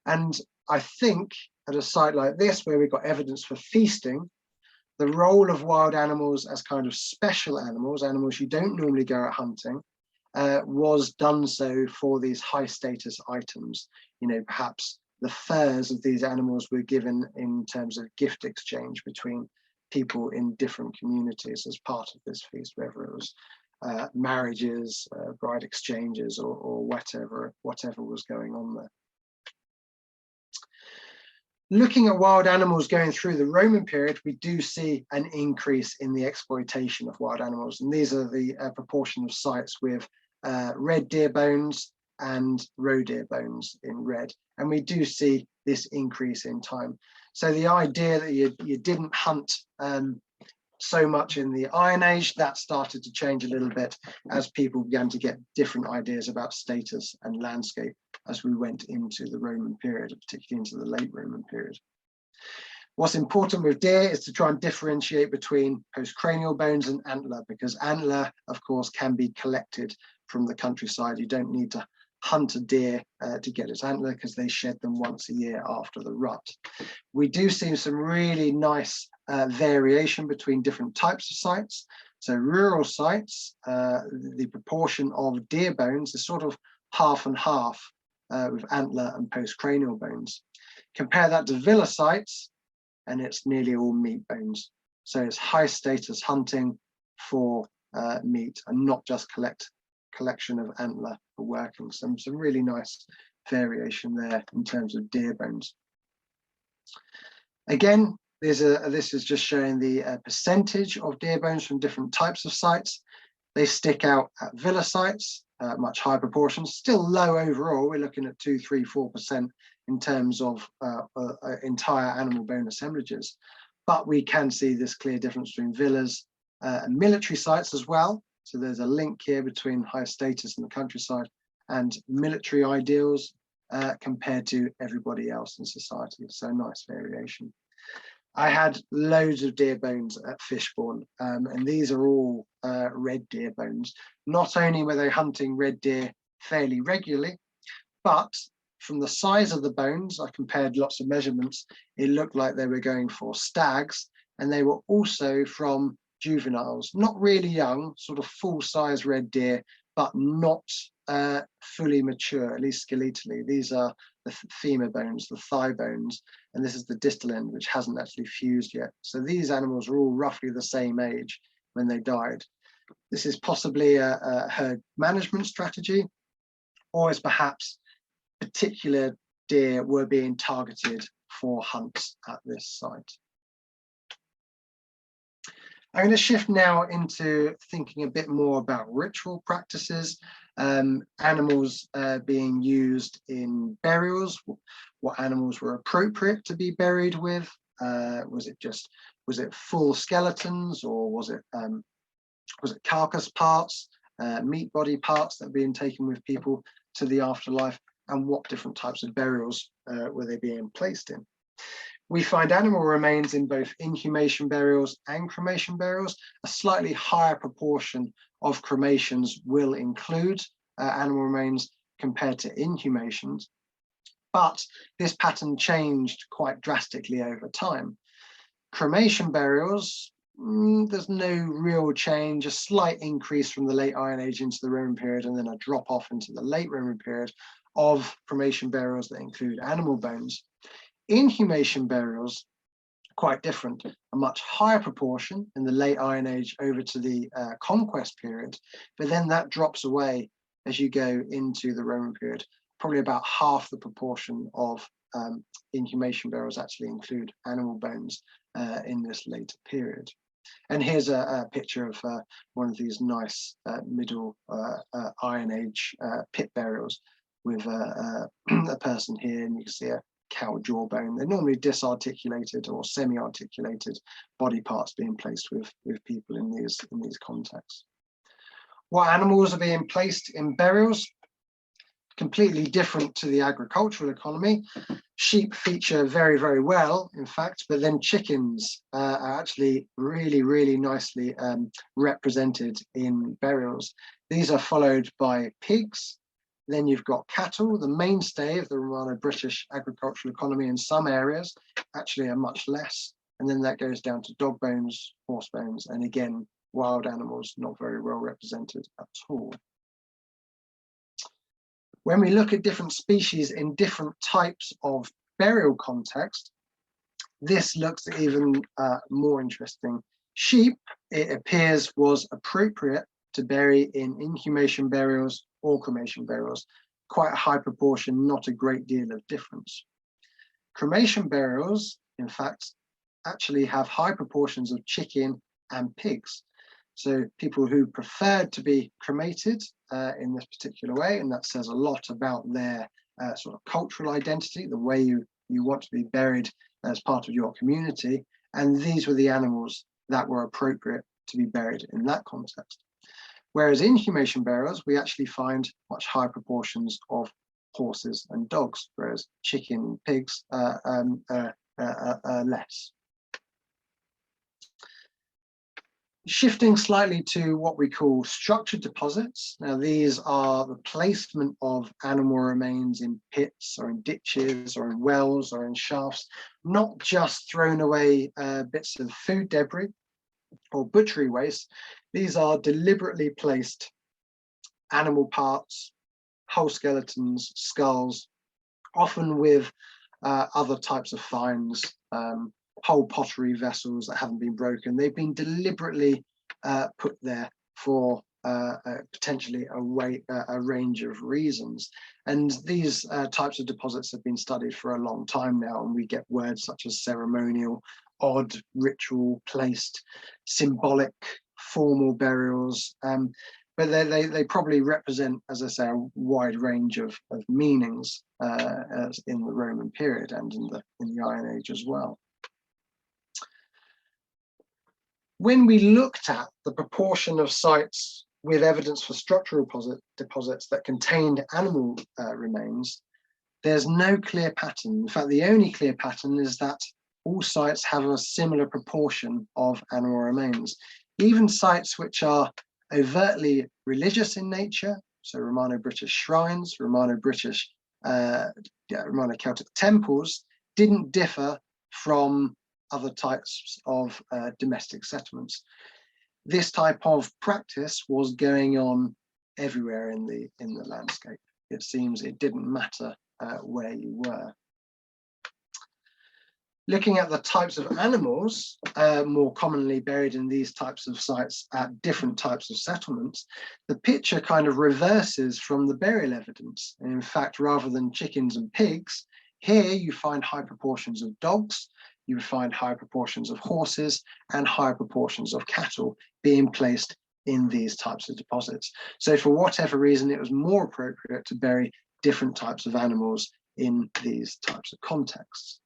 And I think at a site like this, where we've got evidence for feasting, the role of wild animals as kind of special animals, animals you don't normally go out hunting, was done so for these high status items. You know, perhaps the furs of these animals were given in terms of gift exchange between people in different communities as part of this feast, whether it was marriages, bride exchanges, or whatever was going on there. Looking at wild animals going through the Roman period, we do see an increase in the exploitation of wild animals. And these are the proportion of sites with red deer bones and roe deer bones in red. And we do see this increase in time. So the idea that you didn't hunt so much in the Iron Age, that started to change a little bit as people began to get different ideas about status and landscape as we went into the Roman period, particularly into the late Roman period. What's important with deer is to try and differentiate between postcranial bones and antler, because antler, of course, can be collected from the countryside. You don't need to hunt a deer to get its antler because they shed them once a year after the rut. We do see some really nice variation between different types of sites. So rural sites, the proportion of deer bones is sort of half and half with antler and postcranial bones. Compare that to villa sites, and it's nearly all meat bones. So it's high status hunting for meat and not just collection of antler for working. Some really nice variation there in terms of deer bones. Again, this is just showing the percentage of deer bones from different types of sites. They stick out at villa sites, much higher proportions, still low overall. We're looking at 2, 3, 4% in terms of entire animal bone assemblages. But we can see this clear difference between villas and military sites as well. So there's a link here between high status in the countryside and military ideals compared to everybody else in society. So nice variation. I had loads of deer bones at Fishbourne, and these are all red deer bones. Not only were they hunting red deer fairly regularly, but from the size of the bones, I compared lots of measurements, it looked like they were going for stags, and they were also from juveniles, not really young, sort of full-size red deer, but not fully mature, at least skeletally. These are the femur bones, the thigh bones, and this is the distal end, which hasn't actually fused yet. So these animals are all roughly the same age when they died. This is possibly a herd management strategy, or is perhaps particular deer were being targeted for hunts at this site. I'm going to shift now into thinking a bit more about ritual practices, animals being used in burials, what animals were appropriate to be buried with. Was it full skeletons, or was it carcass parts, meat body parts that were being taken with people to the afterlife? and what different types of burials were they being placed in. We find animal remains in both inhumation burials and cremation burials. A slightly higher proportion of cremations will include animal remains compared to inhumations, but this pattern changed quite drastically over time. Cremation burials, there's no real change, a slight increase from the late Iron Age into the Roman period, and then a drop off into the late Roman period of cremation burials that include animal bones. Inhumation burials, quite different, a much higher proportion in the late Iron Age over to the conquest period, but then that drops away as you go into the Roman period. Probably about half the proportion of inhumation burials actually include animal bones in this later period. And here's a picture of one of these nice middle Iron Age pit burials with a person here, and you can see a cow jawbone. They're normally disarticulated or semi-articulated body parts being placed with people in these contexts. What animals are being placed in burials? Completely different to the agricultural economy. Sheep feature very, very well, in fact, but then chickens are actually really, really nicely represented in burials. These are followed by pigs. Then you've got cattle, the mainstay of the Romano-British agricultural economy in some areas, actually are much less. And then that goes down to dog bones, horse bones, and again, wild animals not very well represented at all. When we look at different species in different types of burial context, this looks even more interesting. Sheep, it appears, was appropriate to bury in inhumation burials or cremation burials. Quite a high proportion, not a great deal of difference. Cremation burials, in fact, actually have high proportions of chicken and pigs. So people who preferred to be cremated in this particular way, and that says a lot about their sort of cultural identity, the way you want to be buried as part of your community. And these were the animals that were appropriate to be buried in that context. Whereas in inhumation burials, we actually find much higher proportions of horses and dogs, whereas chicken and pigs less. Shifting slightly to what we call structured deposits. Now, these are the placement of animal remains in pits or in ditches or in wells or in shafts, not just thrown away bits of food debris or butchery waste. These are deliberately placed animal parts, whole skeletons, skulls, often with other types of finds, whole pottery vessels that haven't been broken. They've been deliberately put there for potentially a range of reasons. And these types of deposits have been studied for a long time now, and we get words such as ceremonial, odd, ritual, placed, symbolic, formal burials. But they probably represent, as I say, a wide range of meanings as in the Roman period and in the Iron Age as well. When we looked at the proportion of sites with evidence for structural deposits that contained animal remains, there's no clear pattern. In fact, the only clear pattern is that all sites have a similar proportion of animal remains. Even sites which are overtly religious in nature, so Romano-British shrines, Romano-British, Romano-Celtic temples, didn't differ from other types of domestic settlements. This type of practice was going on everywhere in the landscape. It seems it didn't matter where you were. Looking at the types of animals more commonly buried in these types of sites at different types of settlements, the picture kind of reverses from the burial evidence. And in fact, rather than chickens and pigs, here you find high proportions of dogs, you find high proportions of horses and high proportions of cattle being placed in these types of deposits. So for whatever reason, it was more appropriate to bury different types of animals in these types of contexts.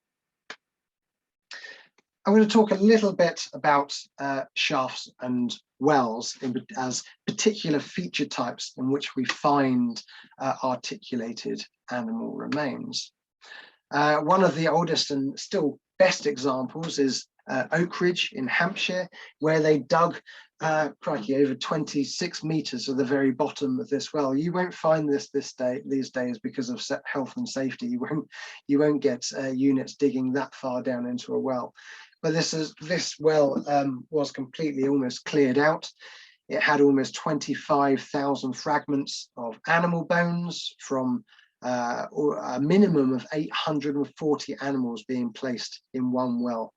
I'm going to talk a little bit about shafts and wells as particular feature types in which we find articulated animal remains. One of the oldest and still best examples is Oak Ridge in Hampshire, where they dug crikey, over 26 meters at the very bottom of this well. You won't find this these days because of health and safety. You won't get units digging that far down into a well. But this well was completely almost cleared out. It had almost 25,000 fragments of animal bones from a minimum of 840 animals being placed in one well.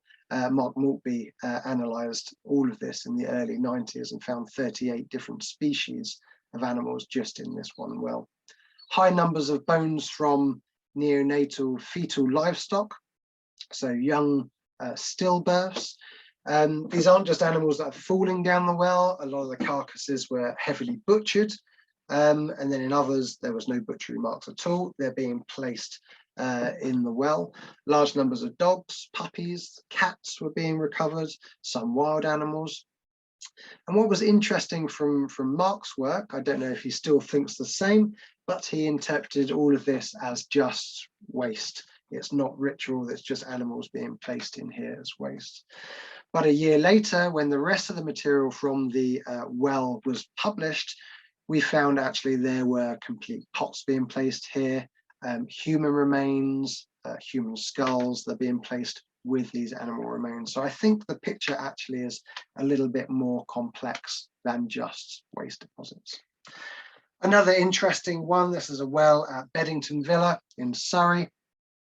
Mark Maltby analysed all of this in the early 90s and found 38 different species of animals just in this one well. High numbers of bones from neonatal fetal livestock, so young stillbirths. These aren't just animals that are falling down the well. A lot of the carcasses were heavily butchered. And then in others, there was no butchery marks at all. They're being placed in the well. Large numbers of dogs, puppies, cats were being recovered, some wild animals. And what was interesting from Mark's work, I don't know if he still thinks the same, but he interpreted all of this as just waste. It's not ritual, it's just animals being placed in here as waste. But a year later, when the rest of the material from the well was published, we found actually there were complete pots being placed here, human remains, human skulls that are being placed with these animal remains. So I think the picture actually is a little bit more complex than just waste deposits. Another interesting one, this is a well at Beddington Villa in Surrey,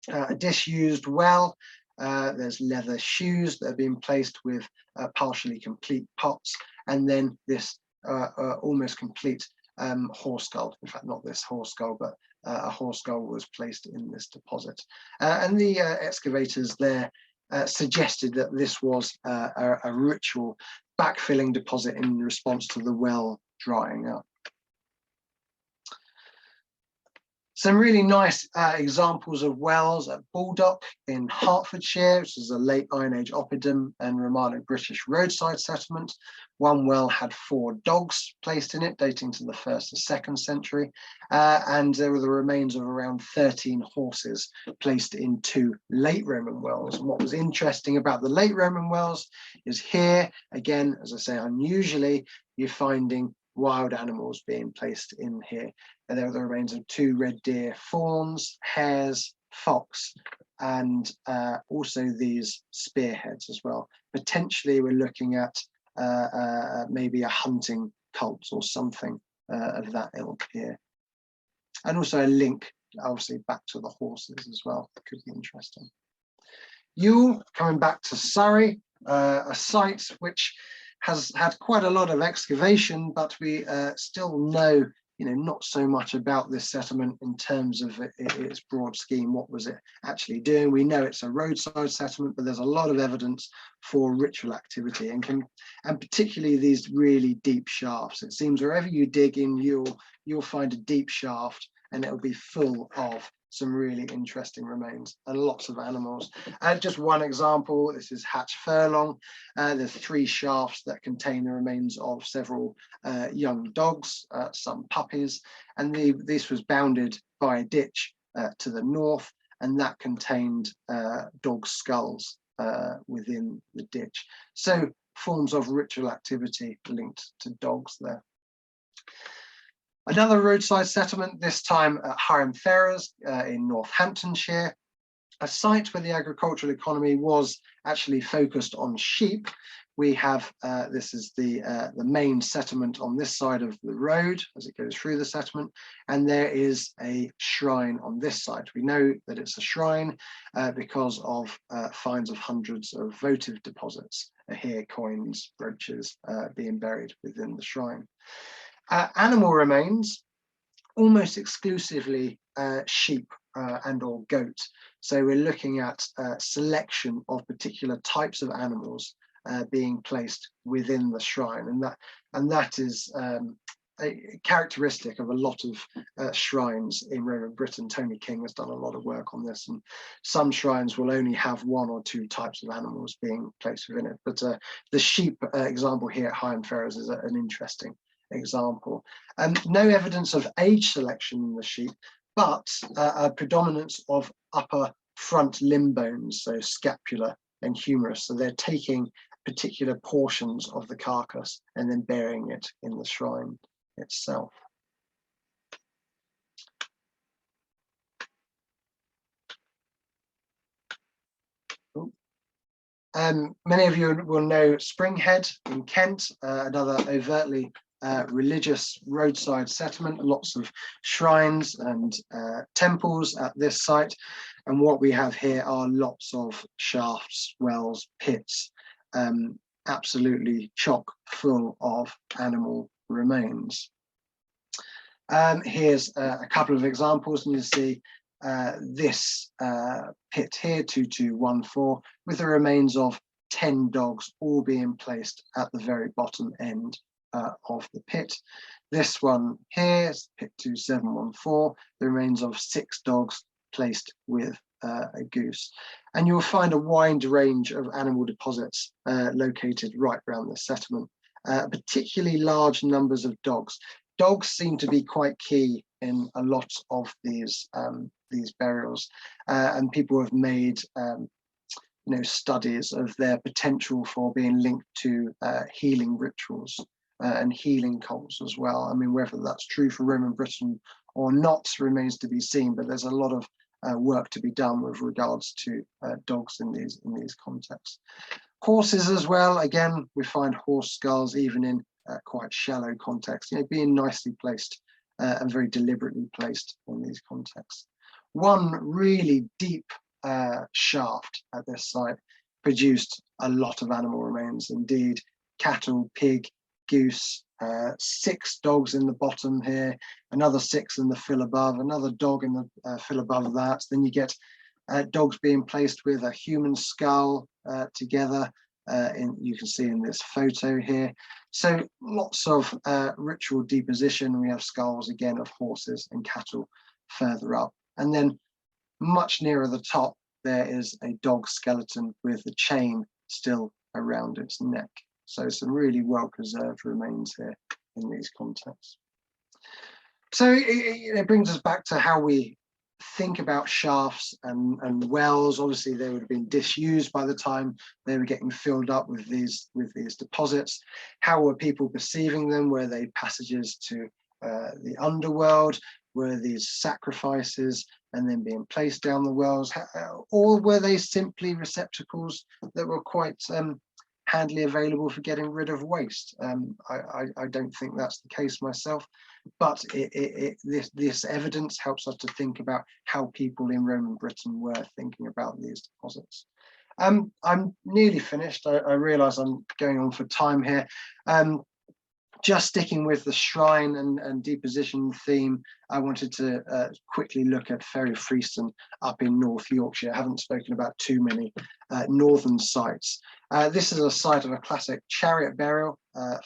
a disused well. There's leather shoes that are being placed with partially complete pots, and then this almost complete horse skull. In fact, not this horse skull, but a horse skull was placed in this deposit. And the excavators there suggested that this was a ritual backfilling deposit in response to the well drying up. Some really nice examples of wells at Baldock in Hertfordshire, which is a late Iron Age oppidum and Romano-British roadside settlement. One well had 4 dogs placed in it, dating to the 1st and 2nd century, and there were the remains of around 13 horses placed in 2 late Roman wells. And what was interesting about the late Roman wells is here, again, as I say, unusually, you're finding wild animals being placed in here. And there are the remains of 2 red deer fawns, hares, fox, and also these spearheads as well. Potentially we're looking at maybe a hunting cult or something of that ilk here. And also a link, obviously, back to the horses as well. That could be interesting. Ewell, coming back to Surrey, a site which has had quite a lot of excavation, but we still know, not so much about this settlement in terms of its broad scheme. What was it actually doing? We know it's a roadside settlement, but there's a lot of evidence for ritual activity, and particularly these really deep shafts. It seems wherever you dig in, you'll find a deep shaft, and it'll be full of some really interesting remains and lots of animals. Just one example, this is Hatch Furlong. There's 3 shafts that contain the remains of several young dogs, some puppies, and this was bounded by a ditch to the north, and that contained dog skulls within the ditch. So forms of ritual activity linked to dogs there. Another roadside settlement, this time at Higham Ferrers in Northamptonshire, a site where the agricultural economy was actually focused on sheep. We have, this is the main settlement on this side of the road as it goes through the settlement, and there is a shrine on this side. We know that it's a shrine because of finds of hundreds of votive deposits here, coins, brooches being buried within the shrine. Animal remains, almost exclusively sheep and or goat. So we're looking at selection of particular types of animals being placed within the shrine, and that is a characteristic of a lot of shrines in Roman Britain. Tony King has done a lot of work on this, and some shrines will only have 1 or 2 types of animals being placed within it. But the sheep example here at Higham Ferrers is an interesting example. No evidence of age selection in the sheep, but a predominance of upper front limb bones, so scapula and humerus. So they're taking particular portions of the carcass and then burying it in the shrine itself. Many of you will know Springhead in Kent, another overtly religious roadside settlement, lots of shrines and temples at this site. And what we have here are lots of shafts, wells, pits, absolutely chock full of animal remains. Here's a couple of examples, and you see this pit here, 2214, with the remains of 10 dogs all being placed at the very bottom end of the pit. This one here is pit 2714, the remains of 6 dogs placed with a goose. And you'll find a wide range of animal deposits located right around the settlement, particularly large numbers of dogs. Dogs seem to be quite key in a lot of these burials, and people have made studies of their potential for being linked to healing rituals and healing cults as well. I mean, whether that's true for Roman Britain or not remains to be seen, but there's a lot of work to be done with regards to dogs in these contexts. Horses as well. Again, we find horse skulls even in quite shallow context, being nicely placed and very deliberately placed in these contexts. One really deep shaft at this site produced a lot of animal remains indeed: cattle, pig, goose, 6 dogs in the bottom here, another 6 in the fill above, another dog in the fill above that. Then you get dogs being placed with a human skull together, you can see in this photo here. So lots of ritual deposition. We have skulls again of horses and cattle further up, and then much nearer the top there is a dog skeleton with the chain still around its neck. So some really well preserved remains here in these contexts. So it brings us back to how we think about shafts and wells. Obviously they would have been disused by the time they were getting filled up with these deposits. How were people perceiving them? Were they passages to the underworld? Were these sacrifices and then being placed down the wells? Or were they simply receptacles that were quite handily available for getting rid of waste? I don't think that's the case myself, but this evidence helps us to think about how people in Roman Britain were thinking about these deposits. I'm nearly finished. I realise I'm going on for time here. Just sticking with the shrine and deposition theme, I wanted to quickly look at Ferry Freeston up in North Yorkshire. I haven't spoken about too many northern sites. This is a site of a classic chariot burial,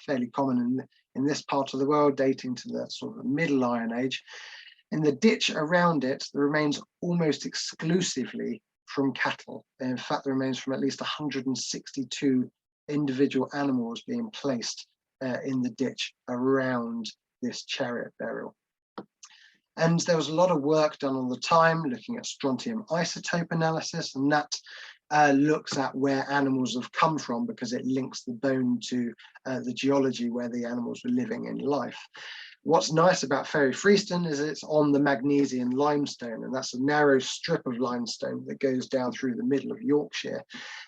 fairly common in this part of the world, dating to the sort of Middle Iron Age. In the ditch around it, the remains almost exclusively from cattle. In fact, the remains from at least 162 individual animals being placed in the ditch around this chariot burial. And there was a lot of work done on the time looking at strontium isotope analysis, and that looks at where animals have come from because it links the bone to the geology where the animals were living in life. What's nice about Ferry Freeston is it's on the Magnesian limestone, and that's a narrow strip of limestone that goes down through the middle of Yorkshire.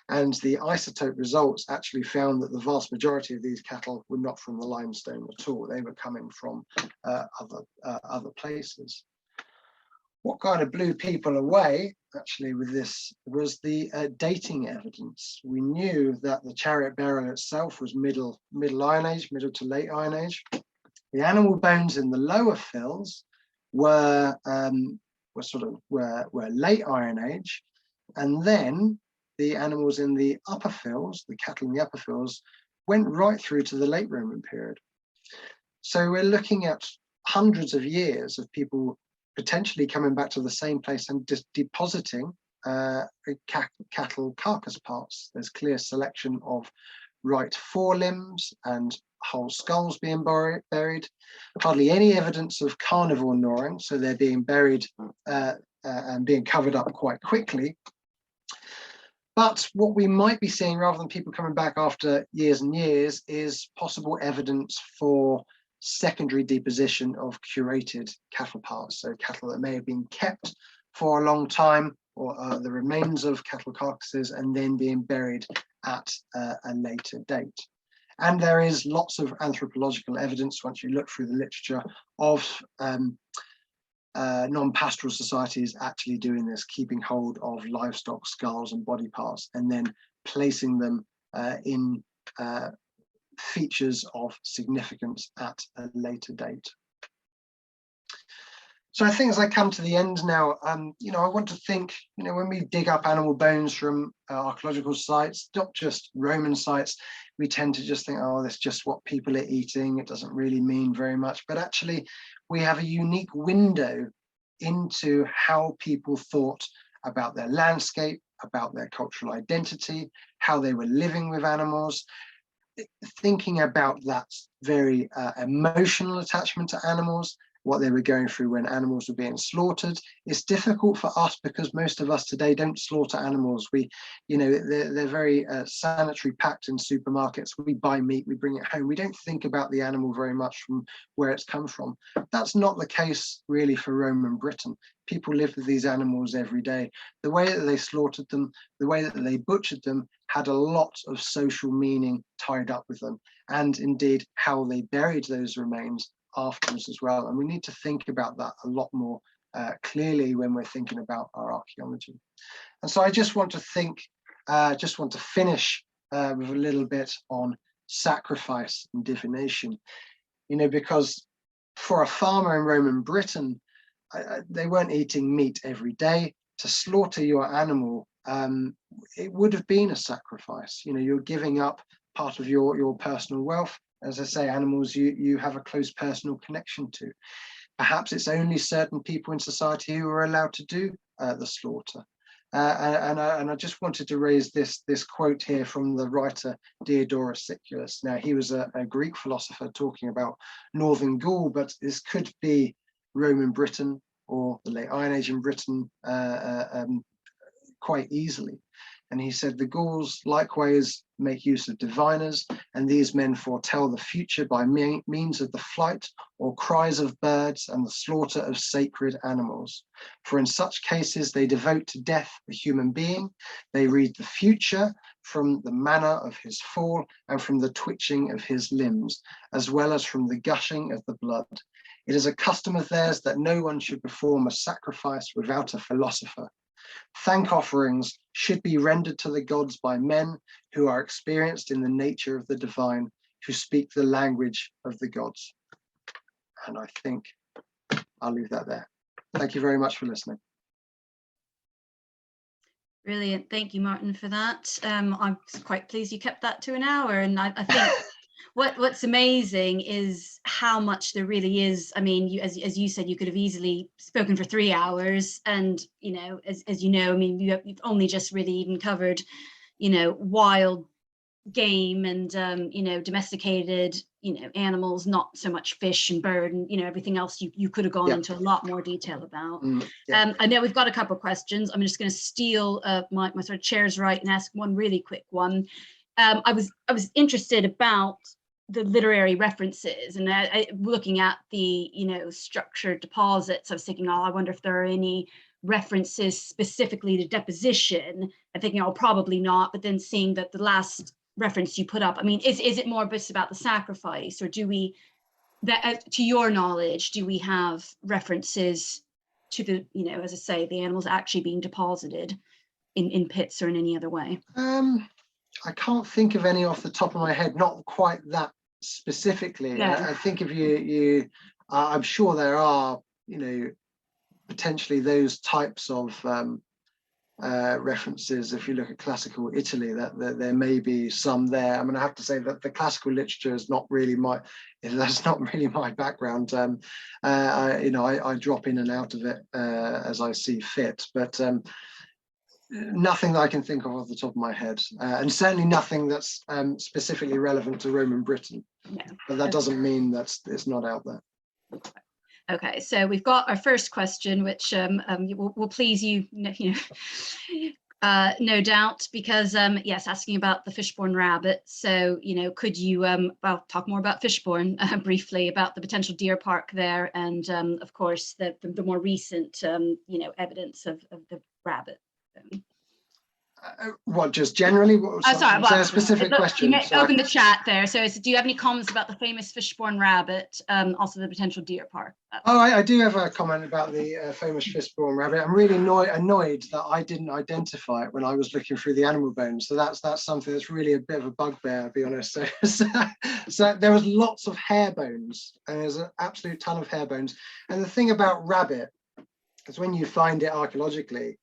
And the isotope results actually found that the vast majority of these cattle were not from the limestone at all. They were coming from other places. What kind of blew people away actually with this was the dating evidence. We knew that the chariot burial itself was Middle Iron Age, Middle to Late Iron Age. The animal bones in the lower fills were Late Iron Age, and then the animals in the upper fills, the cattle in the upper fills, went right through to the Late Roman period. So we're looking at hundreds of years of people potentially coming back to the same place and just depositing cattle carcass parts. There's clear selection of right forelimbs and whole skulls being buried, hardly any evidence of carnivore gnawing, so they're being buried and being covered up quite quickly. But what we might be seeing, rather than people coming back after years and years, is possible evidence for secondary deposition of curated cattle parts, so cattle that may have been kept for a long time, or the remains of cattle carcasses, and then being buried at a later date. And there is lots of anthropological evidence, once you look through the literature, of non-pastoral societies actually doing this, keeping hold of livestock skulls and body parts, and then placing them in features of significance at a later date. So I think as I come to the end now, you know, I want to think, you know, when we dig up animal bones from archaeological sites, not just Roman sites, we tend to just think, oh, that's just what people are eating. It doesn't really mean very much. But actually, we have a unique window into how people thought about their landscape, about their cultural identity, how they were living with animals, thinking about that very emotional attachment to animals, what they were going through when animals were being slaughtered. It's difficult for us because most of us today don't slaughter animals. We, you know, they're very sanitary packed in supermarkets. We buy meat, we bring it home. We don't think about the animal very much from where it's come from. That's not the case really for Roman Britain. People lived with these animals every day. The way that they slaughtered them, the way that they butchered them had a lot of social meaning tied up with them, and indeed how they buried those remains afterwards as well. And we need to think about that a lot more clearly when we're thinking about our archaeology. And so I just want to finish with a little bit on sacrifice and divination, you know, because for a farmer in Roman Britain, they weren't eating meat every day. To slaughter your animal, it would have been a sacrifice. You know, you're giving up part of your personal wealth. As I say, animals you have a close personal connection to. Perhaps it's only certain people in society who are allowed to do the slaughter. And I just wanted to raise this quote here from the writer Diodorus Siculus. Now, he was a Greek philosopher talking about Northern Gaul, but this could be Roman Britain or the late Iron Age in Britain quite easily. And he said, the Gauls likewise make use of diviners, and these men foretell the future by means of the flight or cries of birds and the slaughter of sacred animals. For in such cases, they devote to death a human being. They read the future from the manner of his fall and from the twitching of his limbs, as well as from the gushing of the blood. It is a custom of theirs that no one should perform a sacrifice without a philosopher. Thank offerings should be rendered to the gods by men who are experienced in the nature of the divine, who speak the language of the gods. And I think I'll leave that there. Thank you very much for listening. Brilliant. Thank you, Martyn, for that. I'm quite pleased you kept that to an hour. And I think what's amazing is how much there really is. I mean, as you said, you could have easily spoken for 3 hours. And, you know, as you know, I mean, you've only just really even covered, you know, wild game and, you know, domesticated, you know, animals, not so much fish and bird and, you know, everything else you could have gone into a lot more detail about. I know we've got a couple of questions. I'm just going to steal my sort of chair's right and ask one really quick one. I was interested about the literary references, and looking at the, you know, structured deposits. I was thinking, oh, I wonder if there are any references specifically to deposition. I'm thinking, oh, probably not. But then seeing that the last reference you put up, I mean, is it more just about the sacrifice, or do we, that to your knowledge, do we have references to the, you know, as I say, the animals actually being deposited in pits or in any other way? I can't think of any off the top of my head, not quite that specifically. I think if you I'm sure there are, you know, potentially those types of references. If you look at classical Italy, that there may be some there. I mean, I have to say that the classical literature is not really that's not really my background. You know, I drop in and out of it as I see fit, but Nothing that I can think of off the top of my head, and certainly nothing that's specifically relevant to Roman Britain. Yeah. But that doesn't mean that it's not out there. Okay, so we've got our first question, which will please you, no doubt, because yes, asking about the fishborn rabbit. So, could you well, talk more about fishborn briefly, about the potential deer park there, and of course the more recent evidence of the rabbit. What, just generally? What, Sorry, well, a specific question. You open the chat there. So, do you have any comments about the famous fishborn rabbit? Also, the potential deer park. Oh, I do have a comment about the famous fishborn rabbit. I'm really annoyed that I didn't identify it when I was looking through the animal bones. So that's something that's really a bit of a bugbear, to be honest. So there was lots of hair bones, and there's an absolute ton of hair bones. And the thing about rabbit is when you find it archaeologically,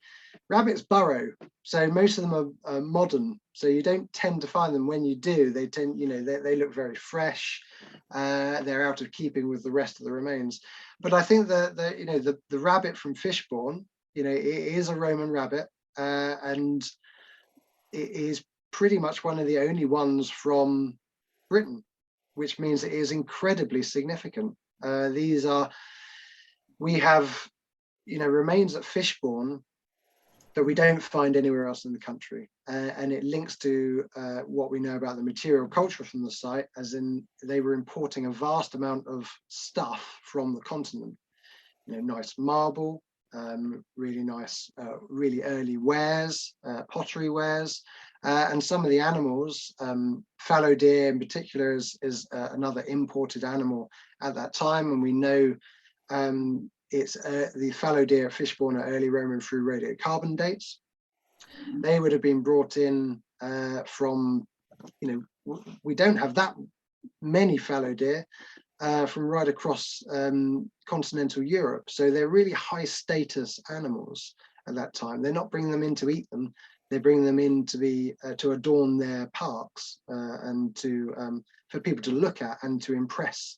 rabbits burrow, so most of them are modern, so you don't tend to find them. When you do, they tend, they look very fresh. They're out of keeping with the rest of the remains. But I think that the rabbit from Fishbourne, it is a Roman rabbit, and it is pretty much one of the only ones from Britain, which means it is incredibly significant. We have remains at Fishbourne that we don't find anywhere else in the country, and it links to what we know about the material culture from the site, as in they were importing a vast amount of stuff from the continent. Nice marble, really nice, really early wares, pottery wares, and some of the animals, fallow deer in particular is another imported animal at that time, and we know it's the fallow deer at Fishbourne are early Roman through radiocarbon dates. They would have been brought in from, we don't have that many fallow deer from right across continental Europe. So they're really high status animals at that time. They're not bringing them in to eat them. They bring them in to be to adorn their parks and for people to look at and to impress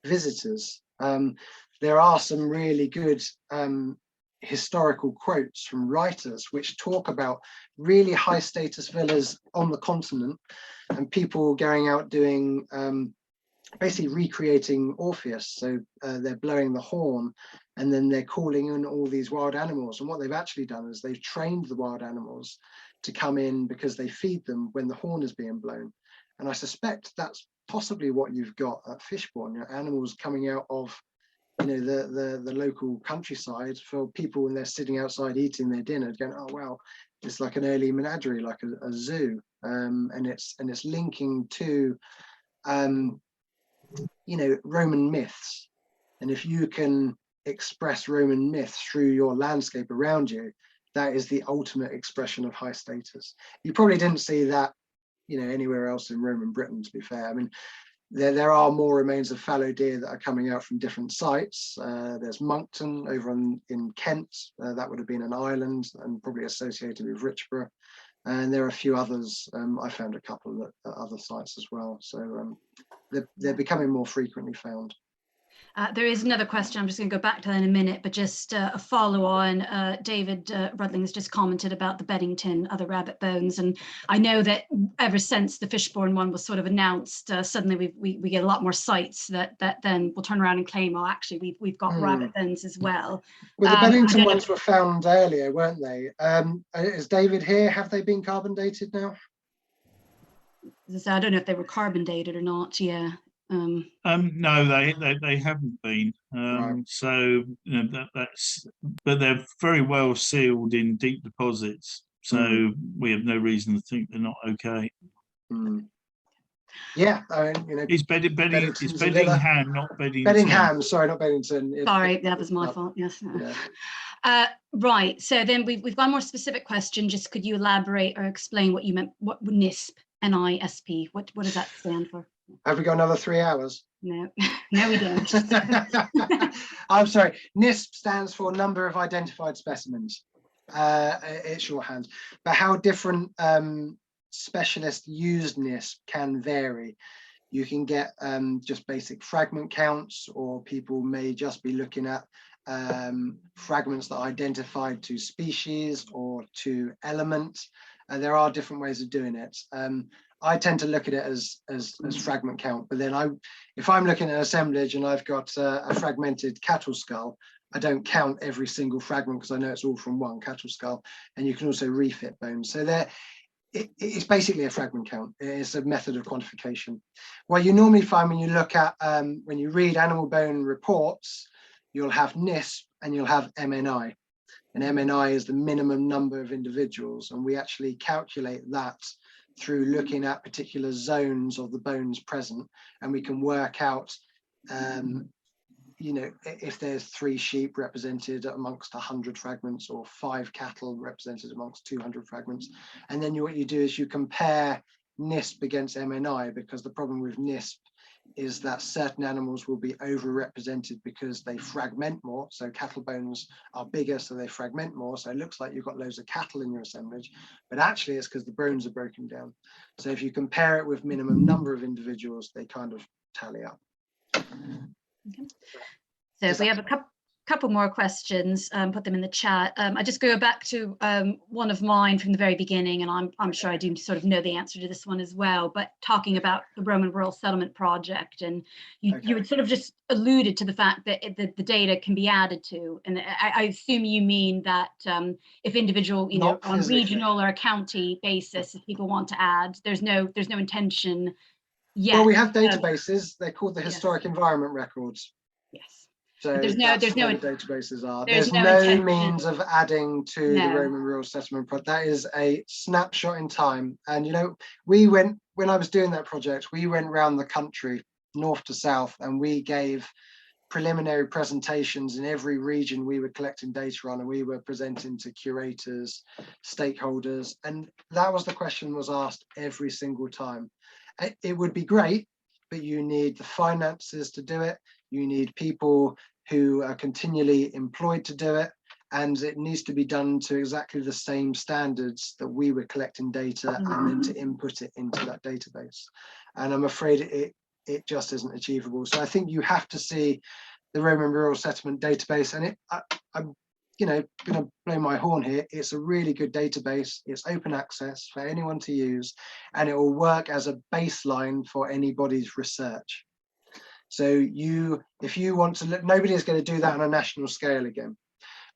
visitors. There are some really good historical quotes from writers which talk about really high status villas on the continent and people going out doing basically recreating Orpheus. So they're blowing the horn and then they're calling in all these wild animals. And what they've actually done is they've trained the wild animals to come in because they feed them when the horn is being blown. And I suspect that's possibly what you've got at Fishbourne, animals coming out of the local countryside for people when they're sitting outside eating their dinner, going, oh wow, it's like an early menagerie, like a zoo, and it's linking to Roman myths. And if you can express Roman myths through your landscape around you, that is the ultimate expression of high status. You probably didn't see that anywhere else in Roman Britain, to be fair. I mean, there are more remains of fallow deer that are coming out from different sites. There's Monkton over in Kent. That would have been an island and probably associated with Richborough. And there are a few others. I found a couple at other sites as well. So they're becoming more frequently found. There is another question. I'm just going to go back to that in a minute, but just a follow on. David Rudling has just commented about the Beddington, other rabbit bones. And I know that ever since the Fishbourne one was sort of announced, suddenly we get a lot more sites that then will turn around and claim, oh, actually, we've got rabbit bones as well. Well, the Beddington ones were found earlier, weren't they? Is David here? Have they been carbon dated now? I don't know if they were carbon dated or not. Yeah. No, they haven't been. Right. So that's, but they're very well sealed in deep deposits. So we have no reason to think they're not okay. Yeah, I mean, it's Beddingham, not Beddington. Beddingham, sorry, not Beddington. Sorry, that was my fault. Yes. Yeah. Right. So then we've got a more specific question. Just could you elaborate or explain what you meant? What NISP, NISP? What does that stand for? Have we got another 3 hours? No, we don't. I'm sorry. NISP stands for Number of Identified Specimens. It's shorthand. But how different specialists use NISP can vary. You can get just basic fragment counts, or people may just be looking at fragments that are identified to species or to element. There are different ways of doing it. I tend to look at it as fragment count, but then if I'm looking at an assemblage and I've got a fragmented cattle skull, I don't count every single fragment because I know it's all from one cattle skull, and you can also refit bones. So it's basically a fragment count. It's a method of quantification. What you normally find when you look at, when you read animal bone reports, you'll have NISP and you'll have MNI. And MNI is the minimum number of individuals. And we actually calculate that through looking at particular zones of the bones present. And we can work out, you know, if there's 3 sheep represented amongst 100 fragments or 5 cattle represented amongst 200 fragments. And then what you do is you compare NISP against MNI, because the problem with NISP is that certain animals will be overrepresented because they fragment more. So cattle bones are bigger, so they fragment more. So it looks like you've got loads of cattle in your assemblage, but actually it's because the bones are broken down. So if you compare it with minimum number of individuals, they kind of tally up. Okay. So if we have a couple more questions, put them in the chat. I just go back to one of mine from the very beginning, and I'm sure I do sort of know the answer to this one as well, but talking about the Roman Rural Settlement Project, and you had sort of just alluded to the fact that the data can be added to, and I assume you mean that if individual, you know, on regional or a county basis, if people want to add, there's no intention yet. Well, we have databases. They're called the historic environment records. Yes. So there's no databases are. There's no means of adding to the Roman Rural Settlement Project. That is a snapshot in time. And you know, when I was doing that project, we went around the country, north to south, and we gave preliminary presentations in every region we were collecting data on, and we were presenting to curators, stakeholders, and that was the question was asked every single time. It would be great, but you need the finances to do it. You need people who are continually employed to do it, and it needs to be done to exactly the same standards that we were collecting data and then to input it into that database. And I'm afraid it just isn't achievable. So I think you have to see the Roman Rural Settlement database, and I'm you know, going to blow my horn here. It's a really good database. It's open access for anyone to use, and it will work as a baseline for anybody's research. So if you want to look, nobody is going to do that on a national scale again.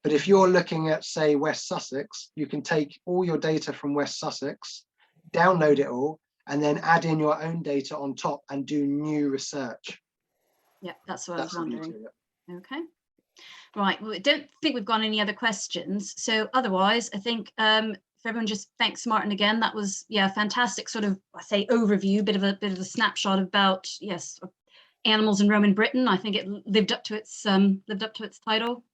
But if you're looking at, say, West Sussex, you can take all your data from West Sussex, download it all, and then add in your own data on top and do new research. Yeah, that's what I was wondering. Okay. Right, well, I don't think we've got any other questions. So otherwise, I think if everyone just thanks Martyn again, that was, yeah, fantastic sort of, I say, overview, bit of a snapshot about, yes, animals in Roman Britain. I think it lived up to its title.